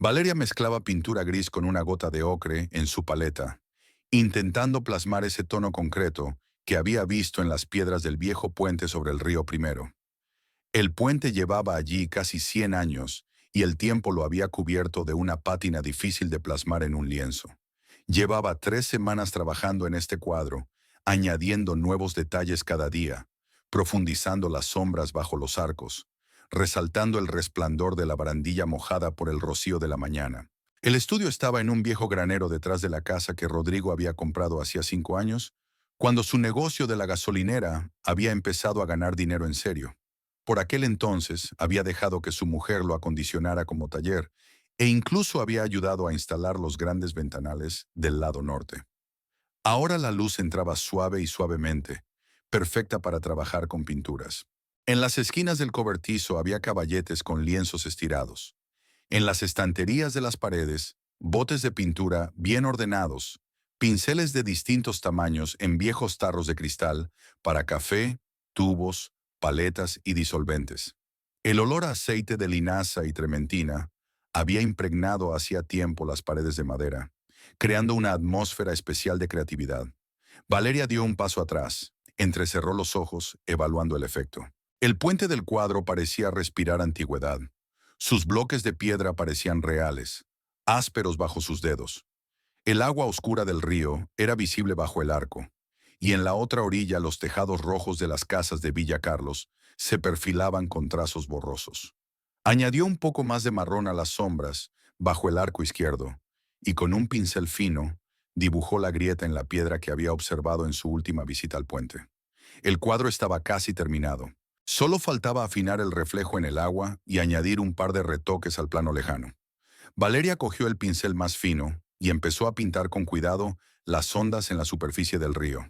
Valeria mezclaba pintura gris con una gota de ocre en su paleta, intentando plasmar ese tono concreto que había visto en las piedras del viejo puente sobre el río Primero. El puente llevaba allí casi 100 años y el tiempo lo había cubierto de una pátina difícil de plasmar en un lienzo. Llevaba 3 semanas trabajando en este cuadro, añadiendo nuevos detalles cada día, profundizando las sombras bajo los arcos, resaltando el resplandor de la barandilla mojada por el rocío de la mañana. El estudio estaba en un viejo granero detrás de la casa que Rodrigo había comprado hacía 5 años, cuando su negocio de la gasolinera había empezado a ganar dinero en serio. Por aquel entonces había dejado que su mujer lo acondicionara como taller e incluso había ayudado a instalar los grandes ventanales del lado norte. Ahora la luz entraba suave y suavemente, perfecta para trabajar con pinturas. En las esquinas del cobertizo había caballetes con lienzos estirados. En las estanterías de las paredes, botes de pintura bien ordenados, pinceles de distintos tamaños en viejos tarros de cristal para café, tubos, paletas y disolventes. El olor a aceite de linaza y trementina había impregnado hacía tiempo las paredes de madera, creando una atmósfera especial de creatividad. Valeria dio un paso atrás, entrecerró los ojos, evaluando el efecto. El puente del cuadro parecía respirar antigüedad. Sus bloques de piedra parecían reales, ásperos bajo sus dedos. El agua oscura del río era visible bajo el arco, y en la otra orilla los tejados rojos de las casas de Villa Carlos se perfilaban con trazos borrosos. Añadió un poco más de marrón a las sombras bajo el arco izquierdo, y con un pincel fino dibujó la grieta en la piedra que había observado en su última visita al puente. El cuadro estaba casi terminado. Solo faltaba afinar el reflejo en el agua y añadir un par de retoques al plano lejano. Valeria cogió el pincel más fino y empezó a pintar con cuidado las ondas en la superficie del río.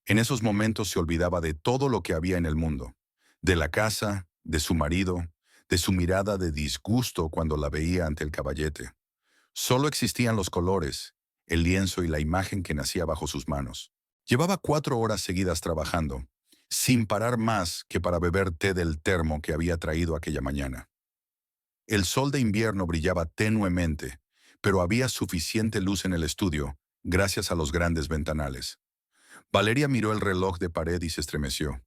En esos momentos se olvidaba de todo lo que había en el mundo, de la casa, de su marido, de su mirada de disgusto cuando la veía ante el caballete. Solo existían los colores, el lienzo y la imagen que nacía bajo sus manos. Llevaba 4 horas seguidas trabajando, sin parar más que para beber té del termo que había traído aquella mañana. El sol de invierno brillaba tenuemente, pero había suficiente luz en el estudio, gracias a los grandes ventanales. Valeria miró el reloj de pared y se estremeció.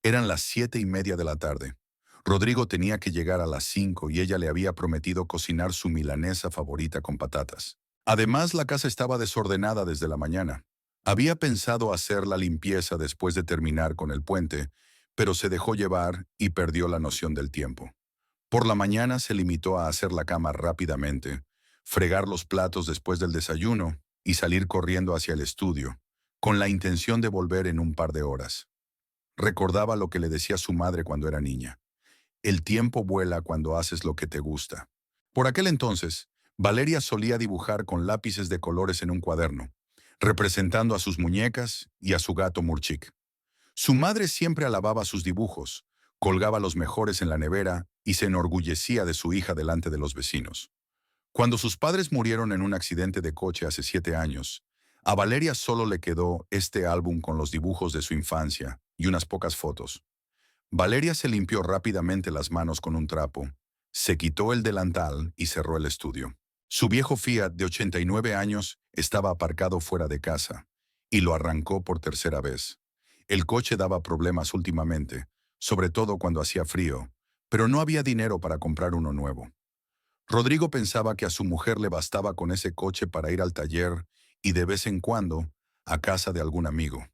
Eran las 7:30 de la tarde. Rodrigo tenía que llegar a las 5 y ella le había prometido cocinar su milanesa favorita con patatas. Además, la casa estaba desordenada desde la mañana. Había pensado hacer la limpieza después de terminar con el puente, pero se dejó llevar y perdió la noción del tiempo. Por la mañana se limitó a hacer la cama rápidamente, fregar los platos después del desayuno y salir corriendo hacia el estudio, con la intención de volver en un par de horas. Recordaba lo que le decía su madre cuando era niña. El tiempo vuela cuando haces lo que te gusta. Por aquel entonces, Valeria solía dibujar con lápices de colores en un cuaderno, representando a sus muñecas y a su gato Murchik. Su madre siempre alababa sus dibujos, colgaba los mejores en la nevera y se enorgullecía de su hija delante de los vecinos. Cuando sus padres murieron en un accidente de coche hace 7 años, a Valeria solo le quedó este álbum con los dibujos de su infancia y unas pocas fotos. Valeria se limpió rápidamente las manos con un trapo, se quitó el delantal y cerró el estudio. Su viejo Fiat de 89 años estaba aparcado fuera de casa, y lo arrancó por tercera vez. El coche daba problemas últimamente, sobre todo cuando hacía frío, pero no había dinero para comprar uno nuevo. Rodrigo pensaba que a su mujer le bastaba con ese coche para ir al taller y de vez en cuando a casa de algún amigo.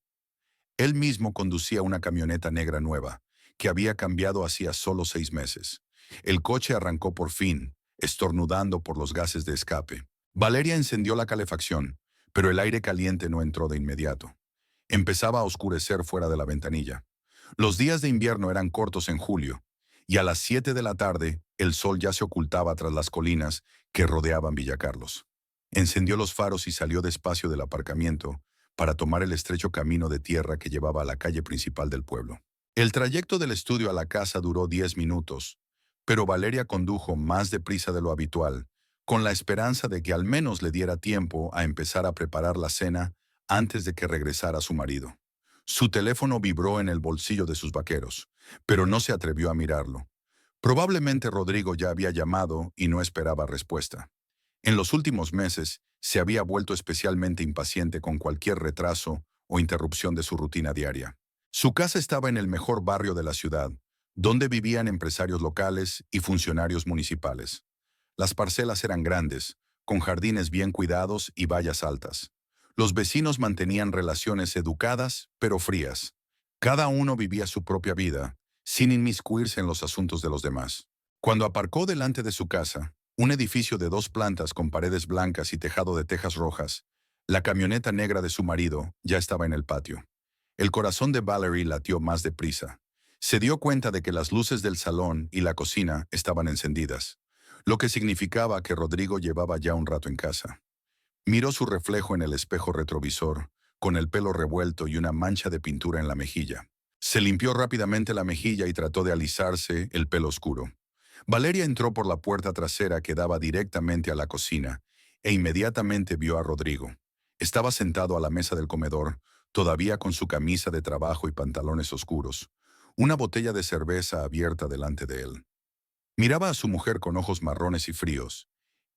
Él mismo conducía una camioneta negra nueva, que había cambiado hacía solo 6 meses. El coche arrancó por fin, estornudando por los gases de escape. Valeria encendió la calefacción, pero el aire caliente no entró de inmediato. Empezaba a oscurecer fuera de la ventanilla. Los días de invierno eran cortos en julio, y a las 7 de la tarde el sol ya se ocultaba tras las colinas que rodeaban Villa Carlos. Encendió los faros y salió despacio del aparcamiento para tomar el estrecho camino de tierra que llevaba a la calle principal del pueblo. El trayecto del estudio a la casa duró 10 minutos, pero Valeria condujo más deprisa de lo habitual, con la esperanza de que al menos le diera tiempo a empezar a preparar la cena antes de que regresara su marido. Su teléfono vibró en el bolsillo de sus vaqueros, pero no se atrevió a mirarlo. Probablemente Rodrigo ya había llamado y no esperaba respuesta. En los últimos meses, se había vuelto especialmente impaciente con cualquier retraso o interrupción de su rutina diaria. Su casa estaba en el mejor barrio de la ciudad, donde vivían empresarios locales y funcionarios municipales. Las parcelas eran grandes, con jardines bien cuidados y vallas altas. Los vecinos mantenían relaciones educadas, pero frías. Cada uno vivía su propia vida, sin inmiscuirse en los asuntos de los demás. Cuando aparcó delante de su casa, un edificio de 2 plantas con paredes blancas y tejado de tejas rojas, la camioneta negra de su marido ya estaba en el patio. El corazón de Valerie latió más deprisa. Se dio cuenta de que las luces del salón y la cocina estaban encendidas, lo que significaba que Rodrigo llevaba ya un rato en casa. Miró su reflejo en el espejo retrovisor, con el pelo revuelto y una mancha de pintura en la mejilla. Se limpió rápidamente la mejilla y trató de alisarse el pelo oscuro. Valeria entró por la puerta trasera que daba directamente a la cocina e inmediatamente vio a Rodrigo. Estaba sentado a la mesa del comedor, todavía con su camisa de trabajo y pantalones oscuros, una botella de cerveza abierta delante de él. Miraba a su mujer con ojos marrones y fríos,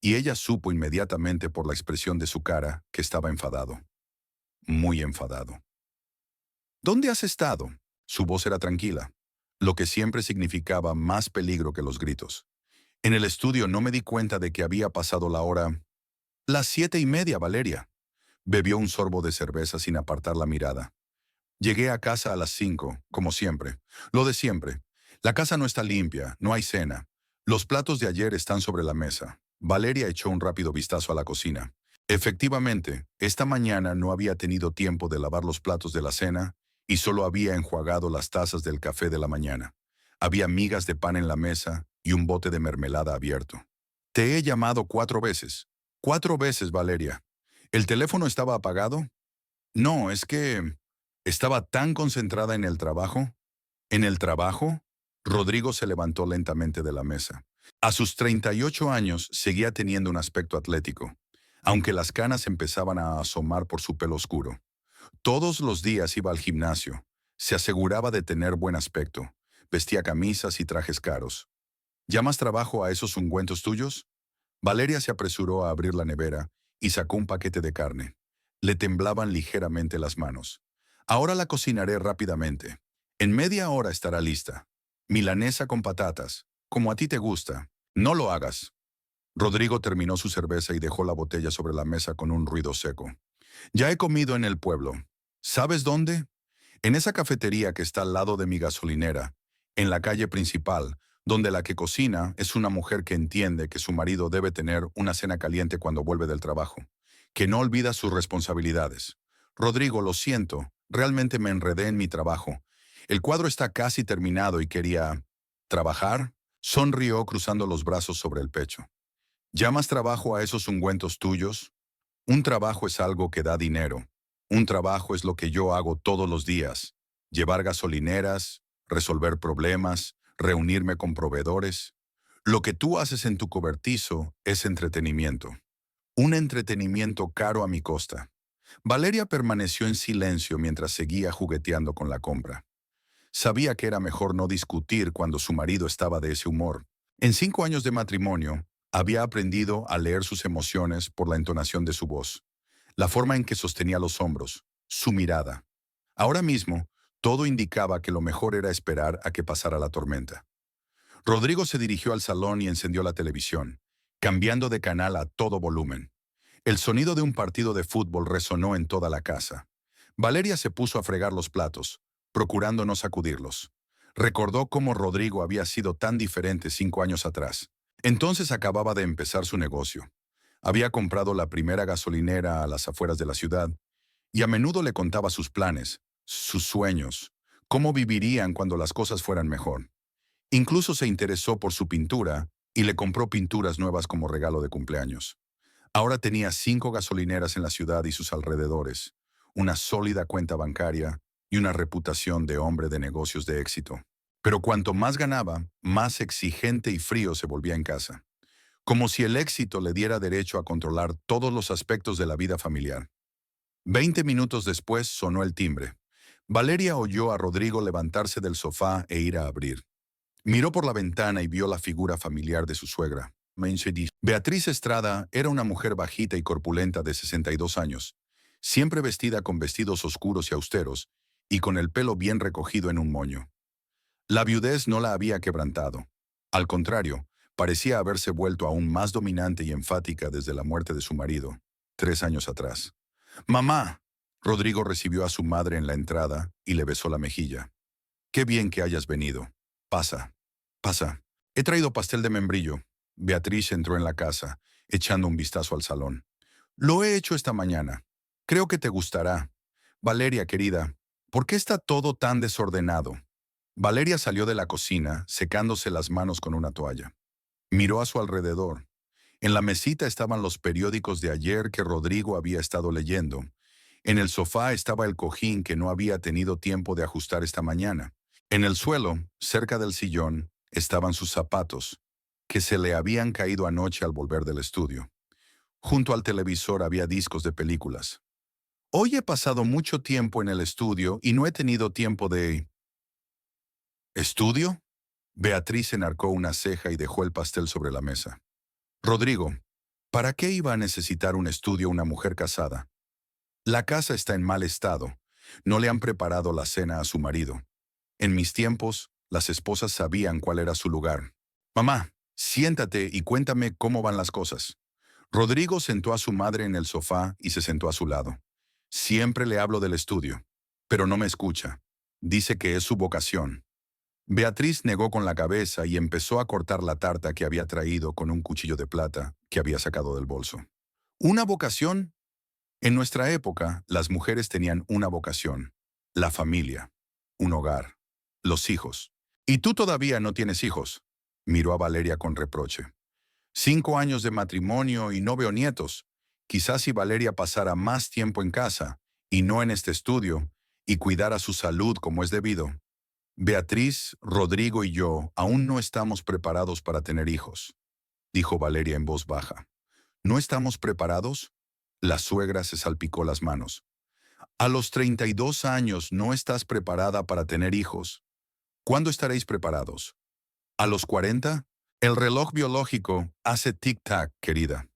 y ella supo inmediatamente por la expresión de su cara que estaba enfadado, muy enfadado. ¿Dónde has estado? Su voz era tranquila, lo que siempre significaba más peligro que los gritos. En el estudio no me di cuenta de que había pasado la hora. Las 7:30, Valeria. Bebió un sorbo de cerveza sin apartar la mirada. Llegué a casa a las 5, como siempre. Lo de siempre. La casa no está limpia, no hay cena. Los platos de ayer están sobre la mesa. Valeria echó un rápido vistazo a la cocina. Efectivamente, esta mañana no había tenido tiempo de lavar los platos de la cena y solo había enjuagado las tazas del café de la mañana. Había migas de pan en la mesa y un bote de mermelada abierto. Te he llamado 4 veces. 4 veces, Valeria. ¿El teléfono estaba apagado? No, es que estaba tan concentrada en el trabajo. ¿En el trabajo? Rodrigo se levantó lentamente de la mesa. A sus 38 años seguía teniendo un aspecto atlético, aunque las canas empezaban a asomar por su pelo oscuro. Todos los días iba al gimnasio. Se aseguraba de tener buen aspecto. Vestía camisas y trajes caros. ¿Llamas trabajo a esos ungüentos tuyos? Valeria se apresuró a abrir la nevera y sacó un paquete de carne. Le temblaban ligeramente las manos. Ahora la cocinaré rápidamente. En media hora estará lista. Milanesa con patatas, como a ti te gusta. No lo hagas. Rodrigo terminó su cerveza y dejó la botella sobre la mesa con un ruido seco. Ya he comido en el pueblo. ¿Sabes dónde? En esa cafetería que está al lado de mi gasolinera, en la calle principal, donde la que cocina es una mujer que entiende que su marido debe tener una cena caliente cuando vuelve del trabajo, que no olvida sus responsabilidades. Rodrigo, lo siento, realmente me enredé en mi trabajo. El cuadro está casi terminado y quería... ¿Trabajar? Sonrió cruzando los brazos sobre el pecho. ¿Llamas trabajo a esos ungüentos tuyos? Un trabajo es algo que da dinero. Un trabajo es lo que yo hago todos los días. Llevar gasolineras, resolver problemas, reunirme con proveedores. Lo que tú haces en tu cobertizo es entretenimiento. Un entretenimiento caro a mi costa. Valeria permaneció en silencio mientras seguía jugueteando con la compra. Sabía que era mejor no discutir cuando su marido estaba de ese humor. En 5 años de matrimonio, había aprendido a leer sus emociones por la entonación de su voz, la forma en que sostenía los hombros, su mirada. Ahora mismo, todo indicaba que lo mejor era esperar a que pasara la tormenta. Rodrigo se dirigió al salón y encendió la televisión, cambiando de canal a todo volumen. El sonido de un partido de fútbol resonó en toda la casa. Valeria se puso a fregar los platos, procurando no sacudirlos. Recordó cómo Rodrigo había sido tan diferente 5 años atrás. Entonces acababa de empezar su negocio. Había comprado la primera gasolinera a las afueras de la ciudad, y a menudo le contaba sus planes, sus sueños, cómo vivirían cuando las cosas fueran mejor. Incluso se interesó por su pintura y le compró pinturas nuevas como regalo de cumpleaños. Ahora tenía 5 gasolineras en la ciudad y sus alrededores, una sólida cuenta bancaria y una reputación de hombre de negocios de éxito. Pero cuanto más ganaba, más exigente y frío se volvía en casa, como si el éxito le diera derecho a controlar todos los aspectos de la vida familiar. 20 minutos después sonó el timbre. Valeria oyó a Rodrigo levantarse del sofá e ir a abrir. Miró por la ventana y vio la figura familiar de su suegra. Beatriz Estrada era una mujer bajita y corpulenta de 62 años, siempre vestida con vestidos oscuros y austeros, y con el pelo bien recogido en un moño. La viudez no la había quebrantado. Al contrario, parecía haberse vuelto aún más dominante y enfática desde la muerte de su marido, 3 años atrás. «Mamá». Rodrigo recibió a su madre en la entrada y le besó la mejilla. «Qué bien que hayas venido. Pasa, pasa. He traído pastel de membrillo». Beatriz entró en la casa, echando un vistazo al salón. «Lo he hecho esta mañana. Creo que te gustará. Valeria, querida, ¿por qué está todo tan desordenado?» Valeria salió de la cocina, secándose las manos con una toalla. Miró a su alrededor. En la mesita estaban los periódicos de ayer que Rodrigo había estado leyendo. En el sofá estaba el cojín que no había tenido tiempo de ajustar esta mañana. En el suelo, cerca del sillón, estaban sus zapatos, que se le habían caído anoche al volver del estudio. Junto al televisor había discos de películas. «Hoy he pasado mucho tiempo en el estudio y no he tenido tiempo de...» ¿Estudio? Beatriz enarcó una ceja y dejó el pastel sobre la mesa. «Rodrigo, ¿para qué iba a necesitar un estudio una mujer casada? La casa está en mal estado. No le han preparado la cena a su marido. En mis tiempos, las esposas sabían cuál era su lugar. Mamá, siéntate y cuéntame cómo van las cosas». Rodrigo sentó a su madre en el sofá y se sentó a su lado. «Siempre le hablo del estudio, pero no me escucha. Dice que es su vocación». Beatriz negó con la cabeza y empezó a cortar la tarta que había traído con un cuchillo de plata que había sacado del bolso. ¿Una vocación? En nuestra época, las mujeres tenían una vocación: la familia, un hogar, los hijos. «¿Y tú todavía no tienes hijos?», miró a Valeria con reproche. «5 años de matrimonio y no veo nietos. Quizás si Valeria pasara más tiempo en casa, y no en este estudio, y cuidara su salud como es debido». «Beatriz, Rodrigo y yo aún no estamos preparados para tener hijos», dijo Valeria en voz baja. «¿No estamos preparados?». La suegra se salpicó las manos. «A los 32 años no estás preparada para tener hijos. ¿Cuándo estaréis preparados? ¿A los 40? El reloj biológico hace tic-tac, querida».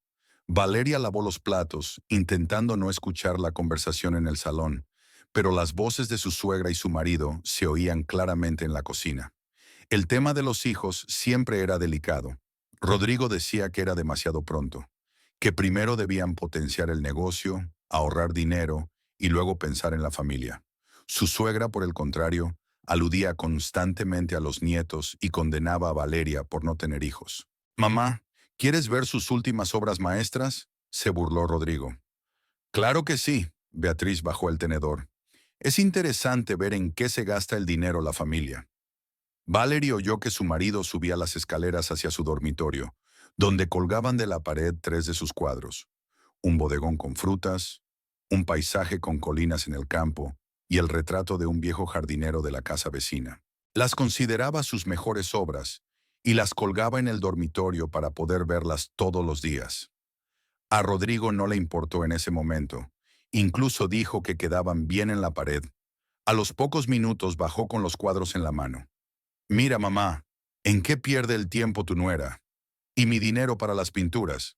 Valeria lavó los platos, intentando no escuchar la conversación en el salón, pero las voces de su suegra y su marido se oían claramente en la cocina. El tema de los hijos siempre era delicado. Rodrigo decía que era demasiado pronto, que primero debían potenciar el negocio, ahorrar dinero y luego pensar en la familia. Su suegra, por el contrario, aludía constantemente a los nietos y condenaba a Valeria por no tener hijos. «Mamá, ¿quieres ver sus últimas obras maestras?», se burló Rodrigo. «Claro que sí», Beatriz bajó el tenedor. «Es interesante ver en qué se gasta el dinero la familia». Valerie oyó que su marido subía las escaleras hacia su dormitorio, donde colgaban de la pared 3 de sus cuadros: un bodegón con frutas, un paisaje con colinas en el campo y el retrato de un viejo jardinero de la casa vecina. Las consideraba sus mejores obras y las colgaba en el dormitorio para poder verlas todos los días. A Rodrigo no le importó en ese momento. Incluso dijo que quedaban bien en la pared. A los pocos minutos bajó con los cuadros en la mano. «Mira, mamá, ¿en qué pierde el tiempo tu nuera? ¿Y mi dinero para las pinturas?».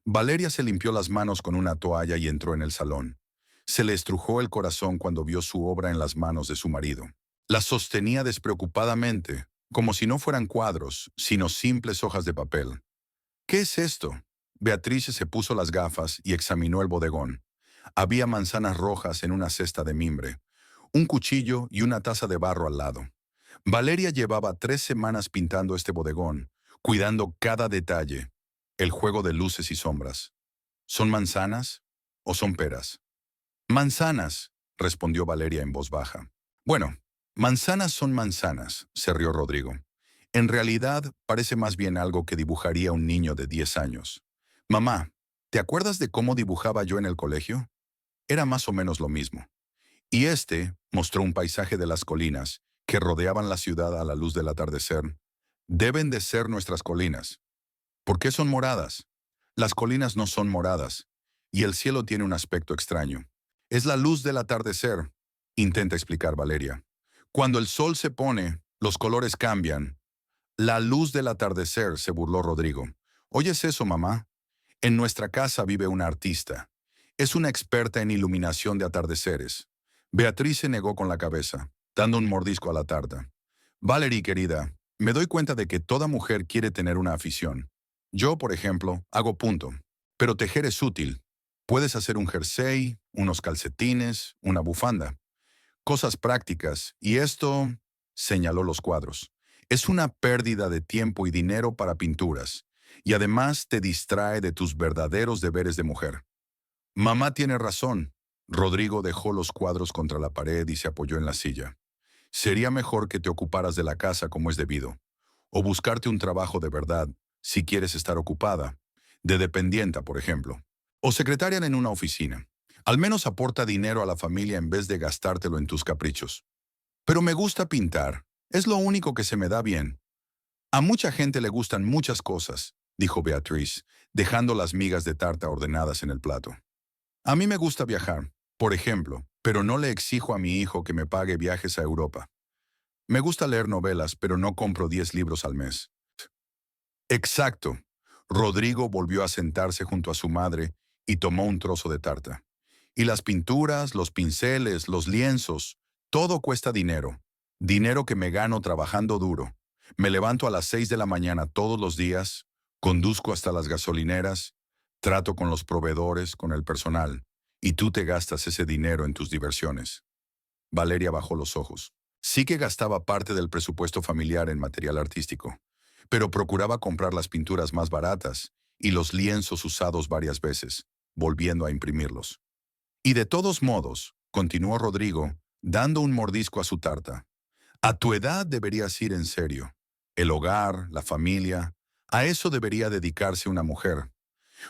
Valeria se limpió las manos con una toalla y entró en el salón. Se le estrujó el corazón cuando vio su obra en las manos de su marido. La sostenía despreocupadamente, como si no fueran cuadros, sino simples hojas de papel. «¿Qué es esto?». Beatriz se puso las gafas y examinó el bodegón. Había manzanas rojas en una cesta de mimbre, un cuchillo y una taza de barro al lado. Valeria llevaba 3 semanas pintando este bodegón, cuidando cada detalle, el juego de luces y sombras. «¿Son manzanas o son peras?». «Manzanas», respondió Valeria en voz baja. «Bueno, manzanas son manzanas», se rió Rodrigo. «En realidad, parece más bien algo que dibujaría un niño de 10 años. Mamá, ¿te acuerdas de cómo dibujaba yo en el colegio? Era más o menos lo mismo». Y mostró un paisaje de las colinas que rodeaban la ciudad a la luz del atardecer. «Deben de ser nuestras colinas». «¿Por qué son moradas?». «Las colinas no son moradas, y el cielo tiene un aspecto extraño. Es la luz del atardecer», intenta explicar Valeria. «Cuando el sol se pone, los colores cambian». «La luz del atardecer», se burló Rodrigo. ¿Oyes eso, mamá? En nuestra casa vive una artista. Es una experta en iluminación de atardeceres. Beatriz se negó con la cabeza, dando un mordisco a la tarta. Valerie, querida, me doy cuenta de que toda mujer quiere tener una afición. Yo, por ejemplo, hago punto. Pero tejer es útil. Puedes hacer un jersey, unos calcetines, una bufanda. Cosas prácticas. Y esto, señaló los cuadros, es una pérdida de tiempo y dinero para pinturas. Y además te distrae de tus verdaderos deberes de mujer. Mamá tiene razón. Rodrigo dejó los cuadros contra la pared y se apoyó en la silla. Sería mejor que te ocuparas de la casa como es debido, o buscarte un trabajo de verdad, si quieres estar ocupada, de dependienta, por ejemplo, o secretaria en una oficina. Al menos aporta dinero a la familia en vez de gastártelo en tus caprichos. Pero me gusta pintar, es lo único que se me da bien. A mucha gente le gustan muchas cosas, dijo Beatriz, dejando las migas de tarta ordenadas en el plato. A mí me gusta viajar, por ejemplo, pero no le exijo a mi hijo que me pague viajes a Europa. Me gusta leer novelas, pero no compro 10 libros al mes. Exacto. Rodrigo volvió a sentarse junto a su madre y tomó un trozo de tarta. Y las pinturas, los pinceles, los lienzos, todo cuesta dinero. Dinero que me gano trabajando duro. Me levanto a las 6 de la mañana todos los días, conduzco hasta las gasolineras, trato con los proveedores, con el personal, y tú te gastas ese dinero en tus diversiones. Valeria bajó los ojos. Sí que gastaba parte del presupuesto familiar en material artístico, pero procuraba comprar las pinturas más baratas y los lienzos usados varias veces, volviendo a imprimirlos. Y de todos modos, continuó Rodrigo, dando un mordisco a su tarta, a tu edad deberías ir en serio. El hogar, la familia, a eso debería dedicarse una mujer.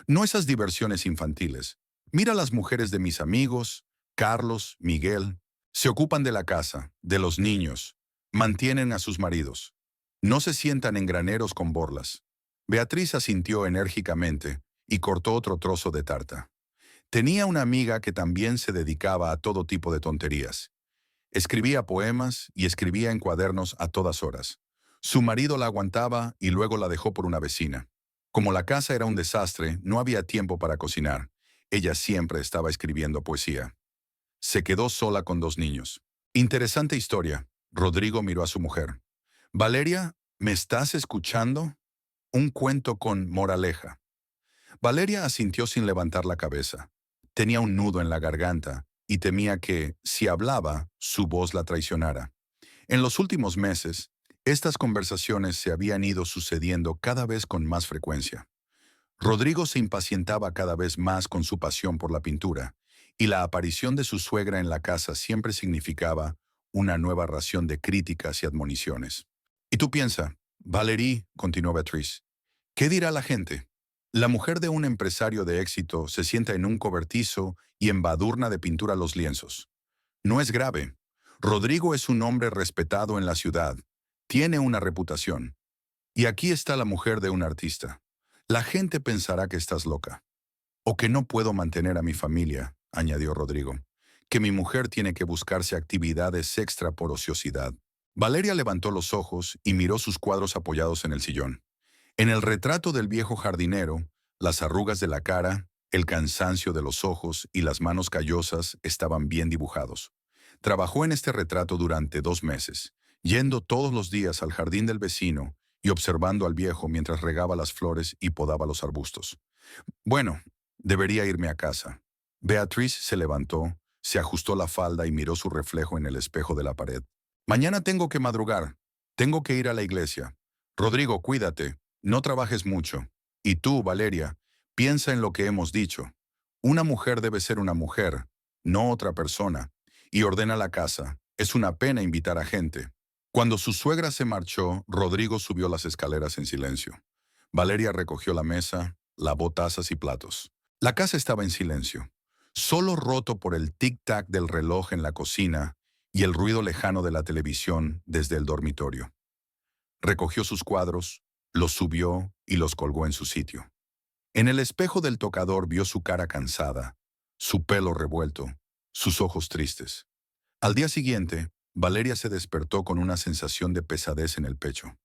No esas diversiones infantiles. Mira las mujeres de mis amigos, Carlos, Miguel, se ocupan de la casa, de los niños, mantienen a sus maridos. No se sientan en graneros con borlas. Beatriz asintió enérgicamente y cortó otro trozo de tarta. Tenía una amiga que también se dedicaba a todo tipo de tonterías. Escribía poemas y escribía en cuadernos a todas horas. Su marido la aguantaba y luego la dejó por una vecina. Como la casa era un desastre, no había tiempo para cocinar. Ella siempre estaba escribiendo poesía. Se quedó sola con 2 niños. Interesante historia. Rodrigo miró a su mujer. Valeria, ¿me estás escuchando? Un cuento con moraleja. Valeria asintió sin levantar la cabeza. Tenía un nudo en la garganta y temía que, si hablaba, su voz la traicionara. En los últimos meses, estas conversaciones se habían ido sucediendo cada vez con más frecuencia. Rodrigo se impacientaba cada vez más con su pasión por la pintura, y la aparición de su suegra en la casa siempre significaba una nueva ración de críticas y admoniciones. Y tú piensa, Valerie, continuó Beatriz, ¿qué dirá la gente? La mujer de un empresario de éxito se sienta en un cobertizo y embadurna de pintura los lienzos. No es grave. Rodrigo es un hombre respetado en la ciudad. Tiene una reputación. Y aquí está la mujer de un artista. La gente pensará que estás loca. O que no puedo mantener a mi familia, añadió Rodrigo. Que mi mujer tiene que buscarse actividades extra por ociosidad. Valeria levantó los ojos y miró sus cuadros apoyados en el sillón. En el retrato del viejo jardinero, las arrugas de la cara, el cansancio de los ojos y las manos callosas estaban bien dibujados. Trabajó en este retrato durante 2 meses, yendo todos los días al jardín del vecino y observando al viejo mientras regaba las flores y podaba los arbustos. Bueno, debería irme a casa. Beatriz se levantó, se ajustó la falda y miró su reflejo en el espejo de la pared. Mañana tengo que madrugar. Tengo que ir a la iglesia. Rodrigo, cuídate. No trabajes mucho. Y tú, Valeria, piensa en lo que hemos dicho. Una mujer debe ser una mujer, no otra persona. Y ordena la casa. Es una pena invitar a gente. Cuando su suegra se marchó, Rodrigo subió las escaleras en silencio. Valeria recogió la mesa, lavó tazas y platos. La casa estaba en silencio, solo roto por el tic-tac del reloj en la cocina y el ruido lejano de la televisión desde el dormitorio. Recogió sus cuadros, los subió y los colgó en su sitio. En el espejo del tocador vio su cara cansada, su pelo revuelto, sus ojos tristes. Al día siguiente, Valeria se despertó con una sensación de pesadez en el pecho.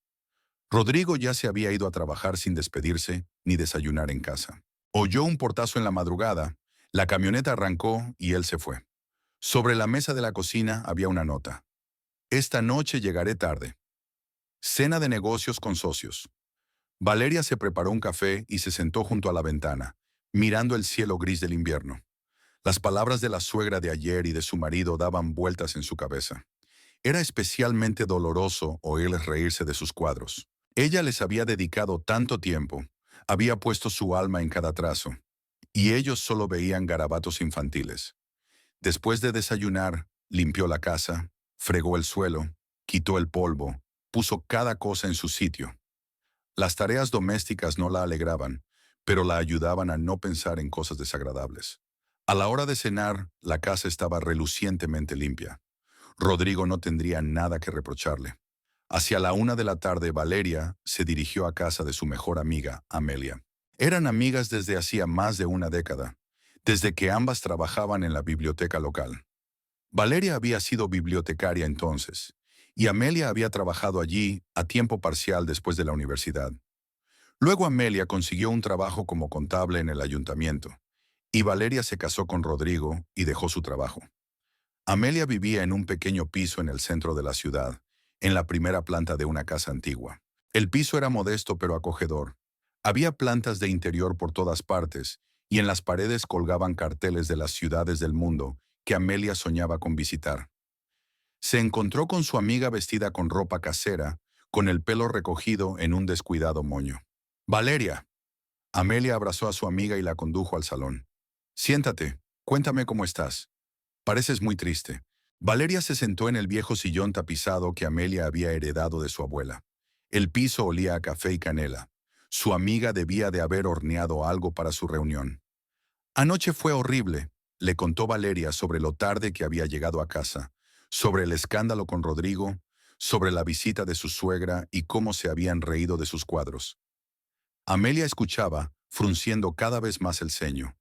Rodrigo ya se había ido a trabajar sin despedirse ni desayunar en casa. Oyó un portazo en la madrugada, la camioneta arrancó y él se fue. Sobre la mesa de la cocina había una nota. Esta noche llegaré tarde. Cena de negocios con socios. Valeria se preparó un café y se sentó junto a la ventana, mirando el cielo gris del invierno. Las palabras de la suegra de ayer y de su marido daban vueltas en su cabeza. Era especialmente doloroso oírles reírse de sus cuadros. Ella les había dedicado tanto tiempo, había puesto su alma en cada trazo, y ellos solo veían garabatos infantiles. Después de desayunar, limpió la casa, fregó el suelo, quitó el polvo, puso cada cosa en su sitio. Las tareas domésticas no la alegraban, pero la ayudaban a no pensar en cosas desagradables. A la hora de cenar, la casa estaba relucientemente limpia. Rodrigo no tendría nada que reprocharle. Hacia la 1 de la tarde, Valeria se dirigió a casa de su mejor amiga, Amelia. Eran amigas desde hacía más de una década, desde que ambas trabajaban en la biblioteca local. Valeria había sido bibliotecaria entonces, y Amelia había trabajado allí a tiempo parcial después de la universidad. Luego Amelia consiguió un trabajo como contable en el ayuntamiento, y Valeria se casó con Rodrigo y dejó su trabajo. Amelia vivía en un pequeño piso en el centro de la ciudad, en la primera planta de una casa antigua. El piso era modesto pero acogedor. Había plantas de interior por todas partes, y en las paredes colgaban carteles de las ciudades del mundo que Amelia soñaba con visitar. Se encontró con su amiga vestida con ropa casera, con el pelo recogido en un descuidado moño. Valeria. Amelia abrazó a su amiga y la condujo al salón. Siéntate, cuéntame cómo estás. Pareces muy triste. Valeria se sentó en el viejo sillón tapizado que Amelia había heredado de su abuela. El piso olía a café y canela. Su amiga debía de haber horneado algo para su reunión. Anoche fue horrible, le contó Valeria sobre lo tarde que había llegado a casa, sobre el escándalo con Rodrigo, sobre la visita de su suegra y cómo se habían reído de sus cuadros. Amelia escuchaba, frunciendo cada vez más el ceño.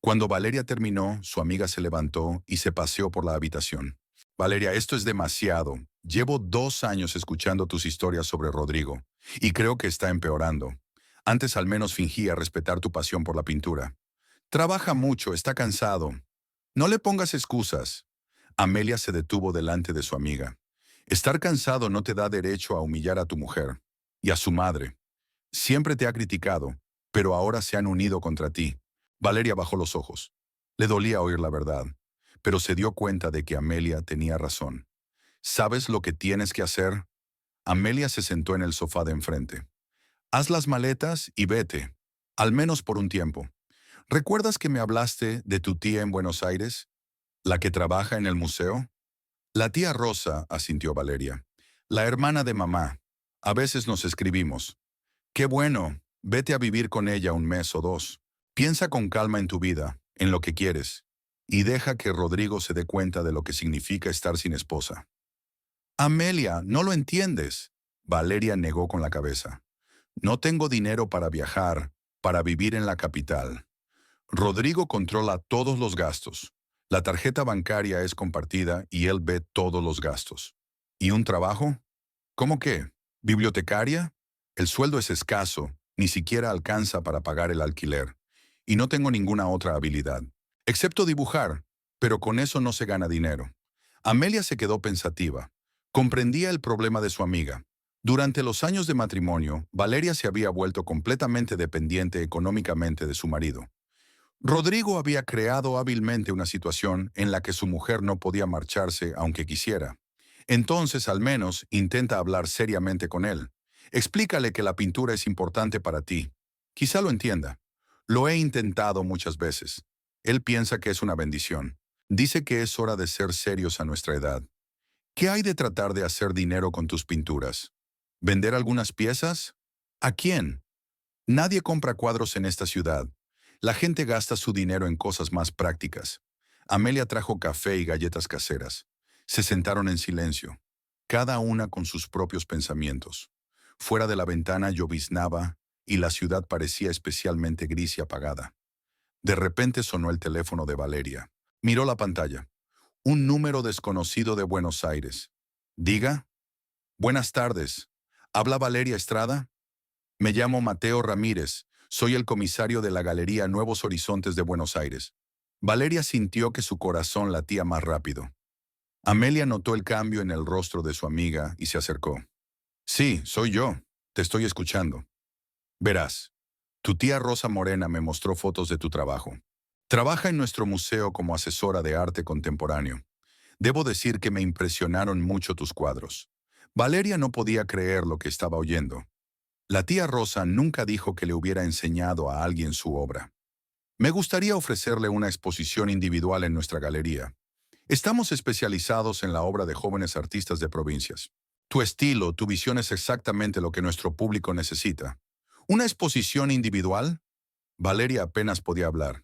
Cuando Valeria terminó, su amiga se levantó y se paseó por la habitación. Valeria, esto es demasiado. Llevo 2 años escuchando tus historias sobre Rodrigo, y creo que está empeorando. Antes al menos fingía respetar tu pasión por la pintura. Trabaja mucho, está cansado. No le pongas excusas. Amelia se detuvo delante de su amiga. Estar cansado no te da derecho a humillar a tu mujer y a su madre. Siempre te ha criticado, pero ahora se han unido contra ti. Valeria bajó los ojos. Le dolía oír la verdad, pero se dio cuenta de que Amelia tenía razón. ¿Sabes lo que tienes que hacer? Amelia se sentó en el sofá de enfrente. Haz las maletas y vete, al menos por un tiempo. ¿Recuerdas que me hablaste de tu tía en Buenos Aires? ¿La que trabaja en el museo? La tía Rosa, asintió Valeria. La hermana de mamá. A veces nos escribimos. Qué bueno, vete a vivir con ella un mes o dos. Piensa con calma en tu vida, en lo que quieres, y deja que Rodrigo se dé cuenta de lo que significa estar sin esposa. Amelia, no lo entiendes. Valeria negó con la cabeza. No tengo dinero para viajar, para vivir en la capital. Rodrigo controla todos los gastos. La tarjeta bancaria es compartida y él ve todos los gastos. ¿Y un trabajo? ¿Cómo qué? ¿Bibliotecaria? El sueldo es escaso, ni siquiera alcanza para pagar el alquiler. Y no tengo ninguna otra habilidad, excepto dibujar, pero con eso no se gana dinero. Amelia se quedó pensativa. Comprendía el problema de su amiga. Durante los años de matrimonio, Valeria se había vuelto completamente dependiente económicamente de su marido. Rodrigo había creado hábilmente una situación en la que su mujer no podía marcharse aunque quisiera. Entonces, al menos, intenta hablar seriamente con él. Explícale que la pintura es importante para ti. Quizá lo entienda. Lo he intentado muchas veces. Él piensa que es una bendición. Dice que es hora de ser serios a nuestra edad. ¿Qué hay de tratar de hacer dinero con tus pinturas? ¿Vender algunas piezas? ¿A quién? Nadie compra cuadros en esta ciudad. La gente gasta su dinero en cosas más prácticas. Amelia trajo café y galletas caseras. Se sentaron en silencio, cada una con sus propios pensamientos. Fuera de la ventana lloviznaba y la ciudad parecía especialmente gris y apagada. De repente sonó el teléfono de Valeria. Miró la pantalla. Un número desconocido de Buenos Aires. Diga. Buenas tardes. ¿Habla Valeria Estrada? Me llamo Mateo Ramírez. Soy el comisario de la Galería Nuevos Horizontes de Buenos Aires. Valeria sintió que su corazón latía más rápido. Amelia notó el cambio en el rostro de su amiga y se acercó. Sí, soy yo. Te estoy escuchando. Verás, tu tía Rosa Morena me mostró fotos de tu trabajo. Trabaja en nuestro museo como asesora de arte contemporáneo. Debo decir que me impresionaron mucho tus cuadros. Valeria no podía creer lo que estaba oyendo. La tía Rosa nunca dijo que le hubiera enseñado a alguien su obra. Me gustaría ofrecerle una exposición individual en nuestra galería. Estamos especializados en la obra de jóvenes artistas de provincias. Tu estilo, tu visión es exactamente lo que nuestro público necesita. ¿Una exposición individual? Valeria apenas podía hablar.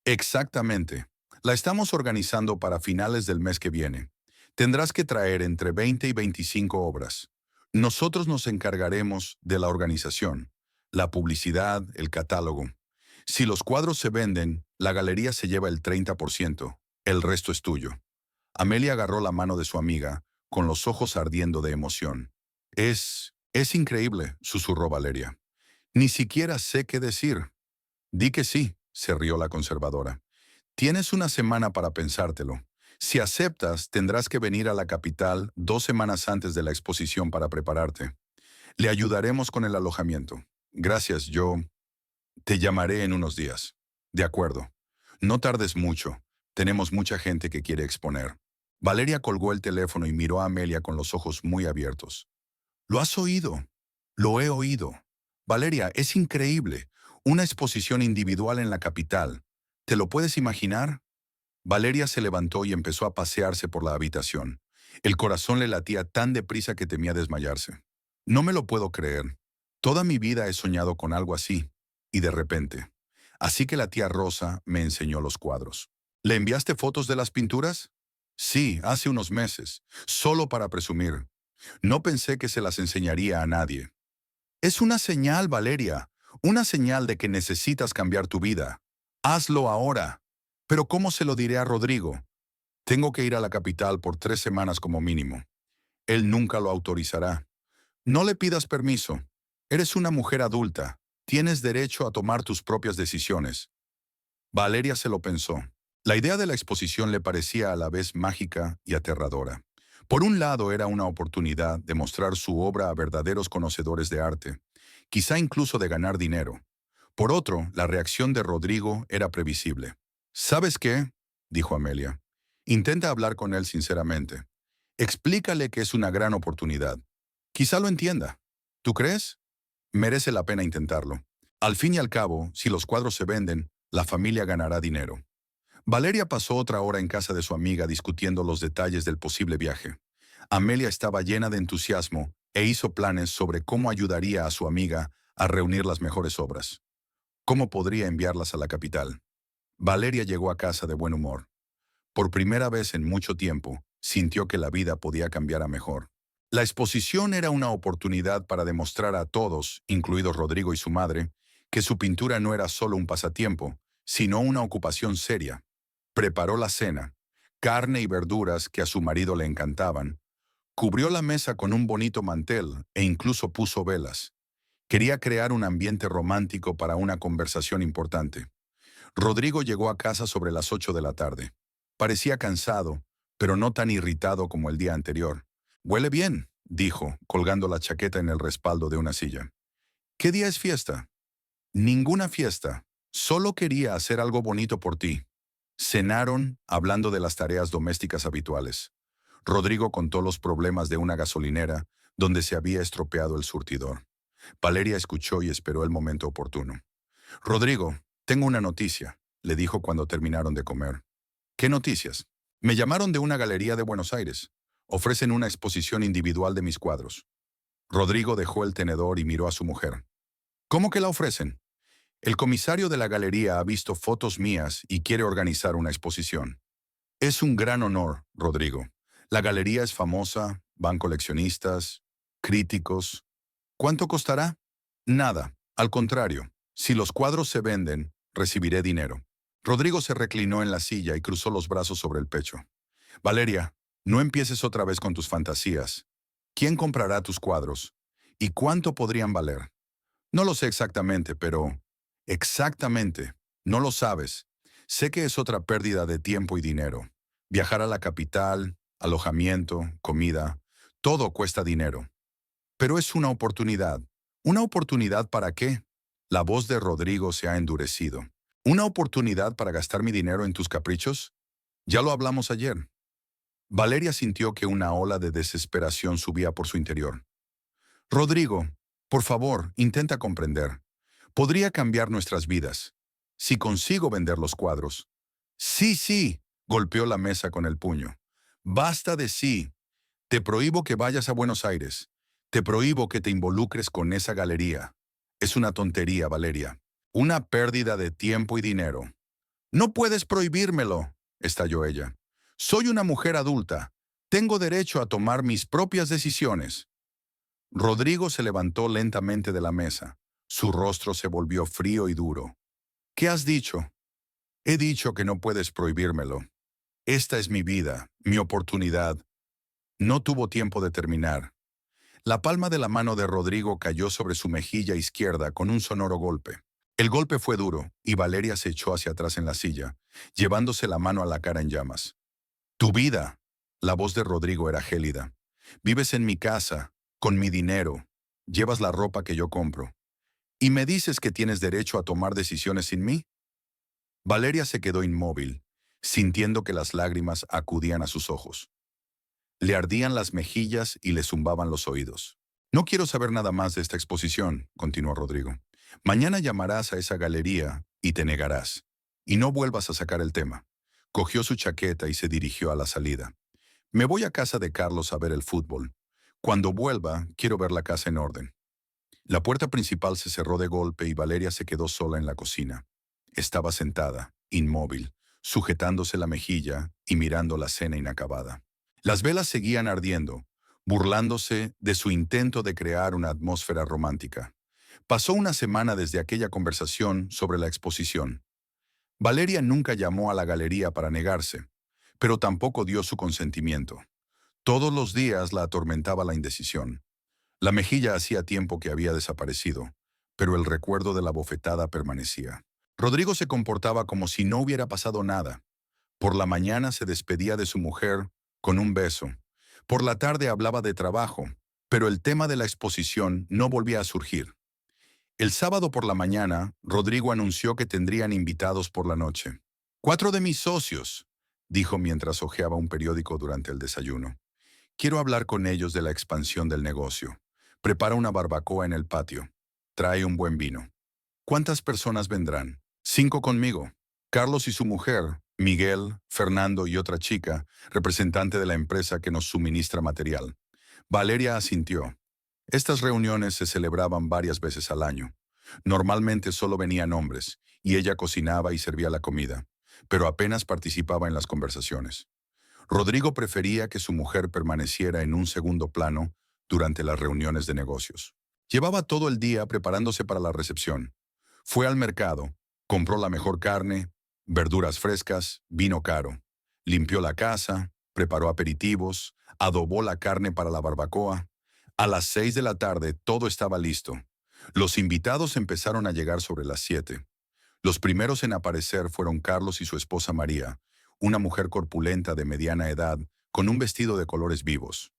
Exactamente. La estamos organizando para finales del mes que viene. Tendrás que traer entre 20 y 25 obras. Nosotros nos encargaremos de la organización, la publicidad, el catálogo. Si los cuadros se venden, la galería se lleva el 30%. El resto es tuyo. Amelia agarró la mano de su amiga, con los ojos ardiendo de emoción. Es increíble, susurró Valeria. Ni siquiera sé qué decir. Di que sí, se rió la conservadora. Tienes una semana para pensártelo. Si aceptas, tendrás que venir a la capital 2 semanas antes de la exposición para prepararte. Le ayudaremos con el alojamiento. Gracias, yo te llamaré en unos días. De acuerdo. No tardes mucho. Tenemos mucha gente que quiere exponer. Valeria colgó el teléfono y miró a Amelia con los ojos muy abiertos. ¿Lo has oído? Lo he oído. Valeria, es increíble. Una exposición individual en la capital. ¿Te lo puedes imaginar? Valeria se levantó y empezó a pasearse por la habitación. El corazón le latía tan deprisa que temía desmayarse. No me lo puedo creer. Toda mi vida he soñado con algo así. Y de repente. Así que la tía Rosa me enseñó los cuadros. ¿Le enviaste fotos de las pinturas? Sí, hace unos meses. Solo para presumir. No pensé que se las enseñaría a nadie. Es una señal, Valeria. Una señal de que necesitas cambiar tu vida. Hazlo ahora. Pero ¿cómo se lo diré a Rodrigo? Tengo que ir a la capital por 3 semanas como mínimo. Él nunca lo autorizará. No le pidas permiso. Eres una mujer adulta. Tienes derecho a tomar tus propias decisiones. Valeria se lo pensó. La idea de la exposición le parecía a la vez mágica y aterradora. Por un lado era una oportunidad de mostrar su obra a verdaderos conocedores de arte, quizá incluso de ganar dinero. Por otro, la reacción de Rodrigo era previsible. ¿Sabes qué?, dijo Amelia. Intenta hablar con él sinceramente. Explícale que es una gran oportunidad. Quizá lo entienda. ¿Tú crees? Merece la pena intentarlo. Al fin y al cabo, si los cuadros se venden, la familia ganará dinero. Valeria pasó otra hora en casa de su amiga discutiendo los detalles del posible viaje. Amelia estaba llena de entusiasmo e hizo planes sobre cómo ayudaría a su amiga a reunir las mejores obras. ¿Cómo podría enviarlas a la capital? Valeria llegó a casa de buen humor. Por primera vez en mucho tiempo, sintió que la vida podía cambiar a mejor. La exposición era una oportunidad para demostrar a todos, incluidos Rodrigo y su madre, que su pintura no era solo un pasatiempo, sino una ocupación seria. Preparó la cena, carne y verduras que a su marido le encantaban, cubrió la mesa con un bonito mantel e incluso puso velas. Quería crear un ambiente romántico para una conversación importante. Rodrigo llegó a casa sobre las 8 de la tarde. Parecía cansado, pero no tan irritado como el día anterior. «Huele bien», dijo, colgando la chaqueta en el respaldo de una silla. «¿Qué día es fiesta?» «Ninguna fiesta. Solo quería hacer algo bonito por ti». Cenaron, hablando de las tareas domésticas habituales. Rodrigo contó los problemas de una gasolinera donde se había estropeado el surtidor. Valeria escuchó y esperó el momento oportuno. «Rodrigo, tengo una noticia», le dijo cuando terminaron de comer. «¿Qué noticias?» «Me llamaron de una galería de Buenos Aires. Ofrecen una exposición individual de mis cuadros». Rodrigo dejó el tenedor y miró a su mujer. «¿Cómo que la ofrecen?» «El comisario de la galería ha visto fotos mías y quiere organizar una exposición». «Es un gran honor, Rodrigo. La galería es famosa, van coleccionistas, críticos. ¿Cuánto costará?» «Nada, al contrario. Si los cuadros se venden, recibiré dinero». Rodrigo se reclinó en la silla y cruzó los brazos sobre el pecho. «Valeria, no empieces otra vez con tus fantasías. ¿Quién comprará tus cuadros? ¿Y cuánto podrían valer? No lo sé exactamente, pero... Exactamente. No lo sabes. Sé que es otra pérdida de tiempo y dinero. Viajar a la capital, alojamiento, comida, todo cuesta dinero. Pero es una oportunidad. ¿Una oportunidad para qué? La voz de Rodrigo se ha endurecido. ¿Una oportunidad para gastar mi dinero en tus caprichos? Ya lo hablamos ayer. Valeria sintió que una ola de desesperación subía por su interior. Rodrigo, por favor, intenta comprender. Podría cambiar nuestras vidas. Si consigo vender los cuadros. Sí, sí, golpeó la mesa con el puño. Basta de sí. Te prohíbo que vayas a Buenos Aires. Te prohíbo que te involucres con esa galería. Es una tontería, Valeria. Una pérdida de tiempo y dinero. No puedes prohibírmelo, estalló ella. Soy una mujer adulta. Tengo derecho a tomar mis propias decisiones. Rodrigo se levantó lentamente de la mesa. Su rostro se volvió frío y duro. ¿Qué has dicho? He dicho que no puedes prohibírmelo. Esta es mi vida, mi oportunidad. No tuvo tiempo de terminar. La palma de la mano de Rodrigo cayó sobre su mejilla izquierda con un sonoro golpe. El golpe fue duro y Valeria se echó hacia atrás en la silla, llevándose la mano a la cara en llamas. Tu vida. La voz de Rodrigo era gélida. Vives en mi casa, con mi dinero. Llevas la ropa que yo compro. ¿Y me dices que tienes derecho a tomar decisiones sin mí? Valeria se quedó inmóvil, sintiendo que las lágrimas acudían a sus ojos. Le ardían las mejillas y le zumbaban los oídos. No quiero saber nada más de esta exposición, continuó Rodrigo. Mañana llamarás a esa galería y te negarás. Y no vuelvas a sacar el tema. Cogió su chaqueta y se dirigió a la salida. Me voy a casa de Carlos a ver el fútbol. Cuando vuelva, quiero ver la casa en orden. La puerta principal se cerró de golpe y Valeria se quedó sola en la cocina. Estaba sentada, inmóvil, sujetándose la mejilla y mirando la cena inacabada. Las velas seguían ardiendo, burlándose de su intento de crear una atmósfera romántica. Pasó una semana desde aquella conversación sobre la exposición. Valeria nunca llamó a la galería para negarse, pero tampoco dio su consentimiento. Todos los días la atormentaba la indecisión. La mejilla hacía tiempo que había desaparecido, pero el recuerdo de la bofetada permanecía. Rodrigo se comportaba como si no hubiera pasado nada. Por la mañana se despedía de su mujer con un beso. Por la tarde hablaba de trabajo, pero el tema de la exposición no volvía a surgir. El sábado por la mañana, Rodrigo anunció que tendrían invitados por la noche. 4 de mis socios, dijo mientras hojeaba un periódico durante el desayuno. Quiero hablar con ellos de la expansión del negocio. Prepara una barbacoa en el patio. Trae un buen vino. ¿Cuántas personas vendrán? 5 conmigo. Carlos y su mujer, Miguel, Fernando y otra chica, representante de la empresa que nos suministra material. Valeria asintió. Estas reuniones se celebraban varias veces al año. Normalmente solo venían hombres, y ella cocinaba y servía la comida, pero apenas participaba en las conversaciones. Rodrigo prefería que su mujer permaneciera en un segundo plano durante las reuniones de negocios. Llevaba todo el día preparándose para la recepción. Fue al mercado, compró la mejor carne, verduras frescas, vino caro. Limpió la casa, preparó aperitivos, adobó la carne para la barbacoa. A las 6 de la tarde todo estaba listo. Los invitados empezaron a llegar sobre las 7. Los primeros en aparecer fueron Carlos y su esposa María, una mujer corpulenta de mediana edad, con un vestido de colores vivos.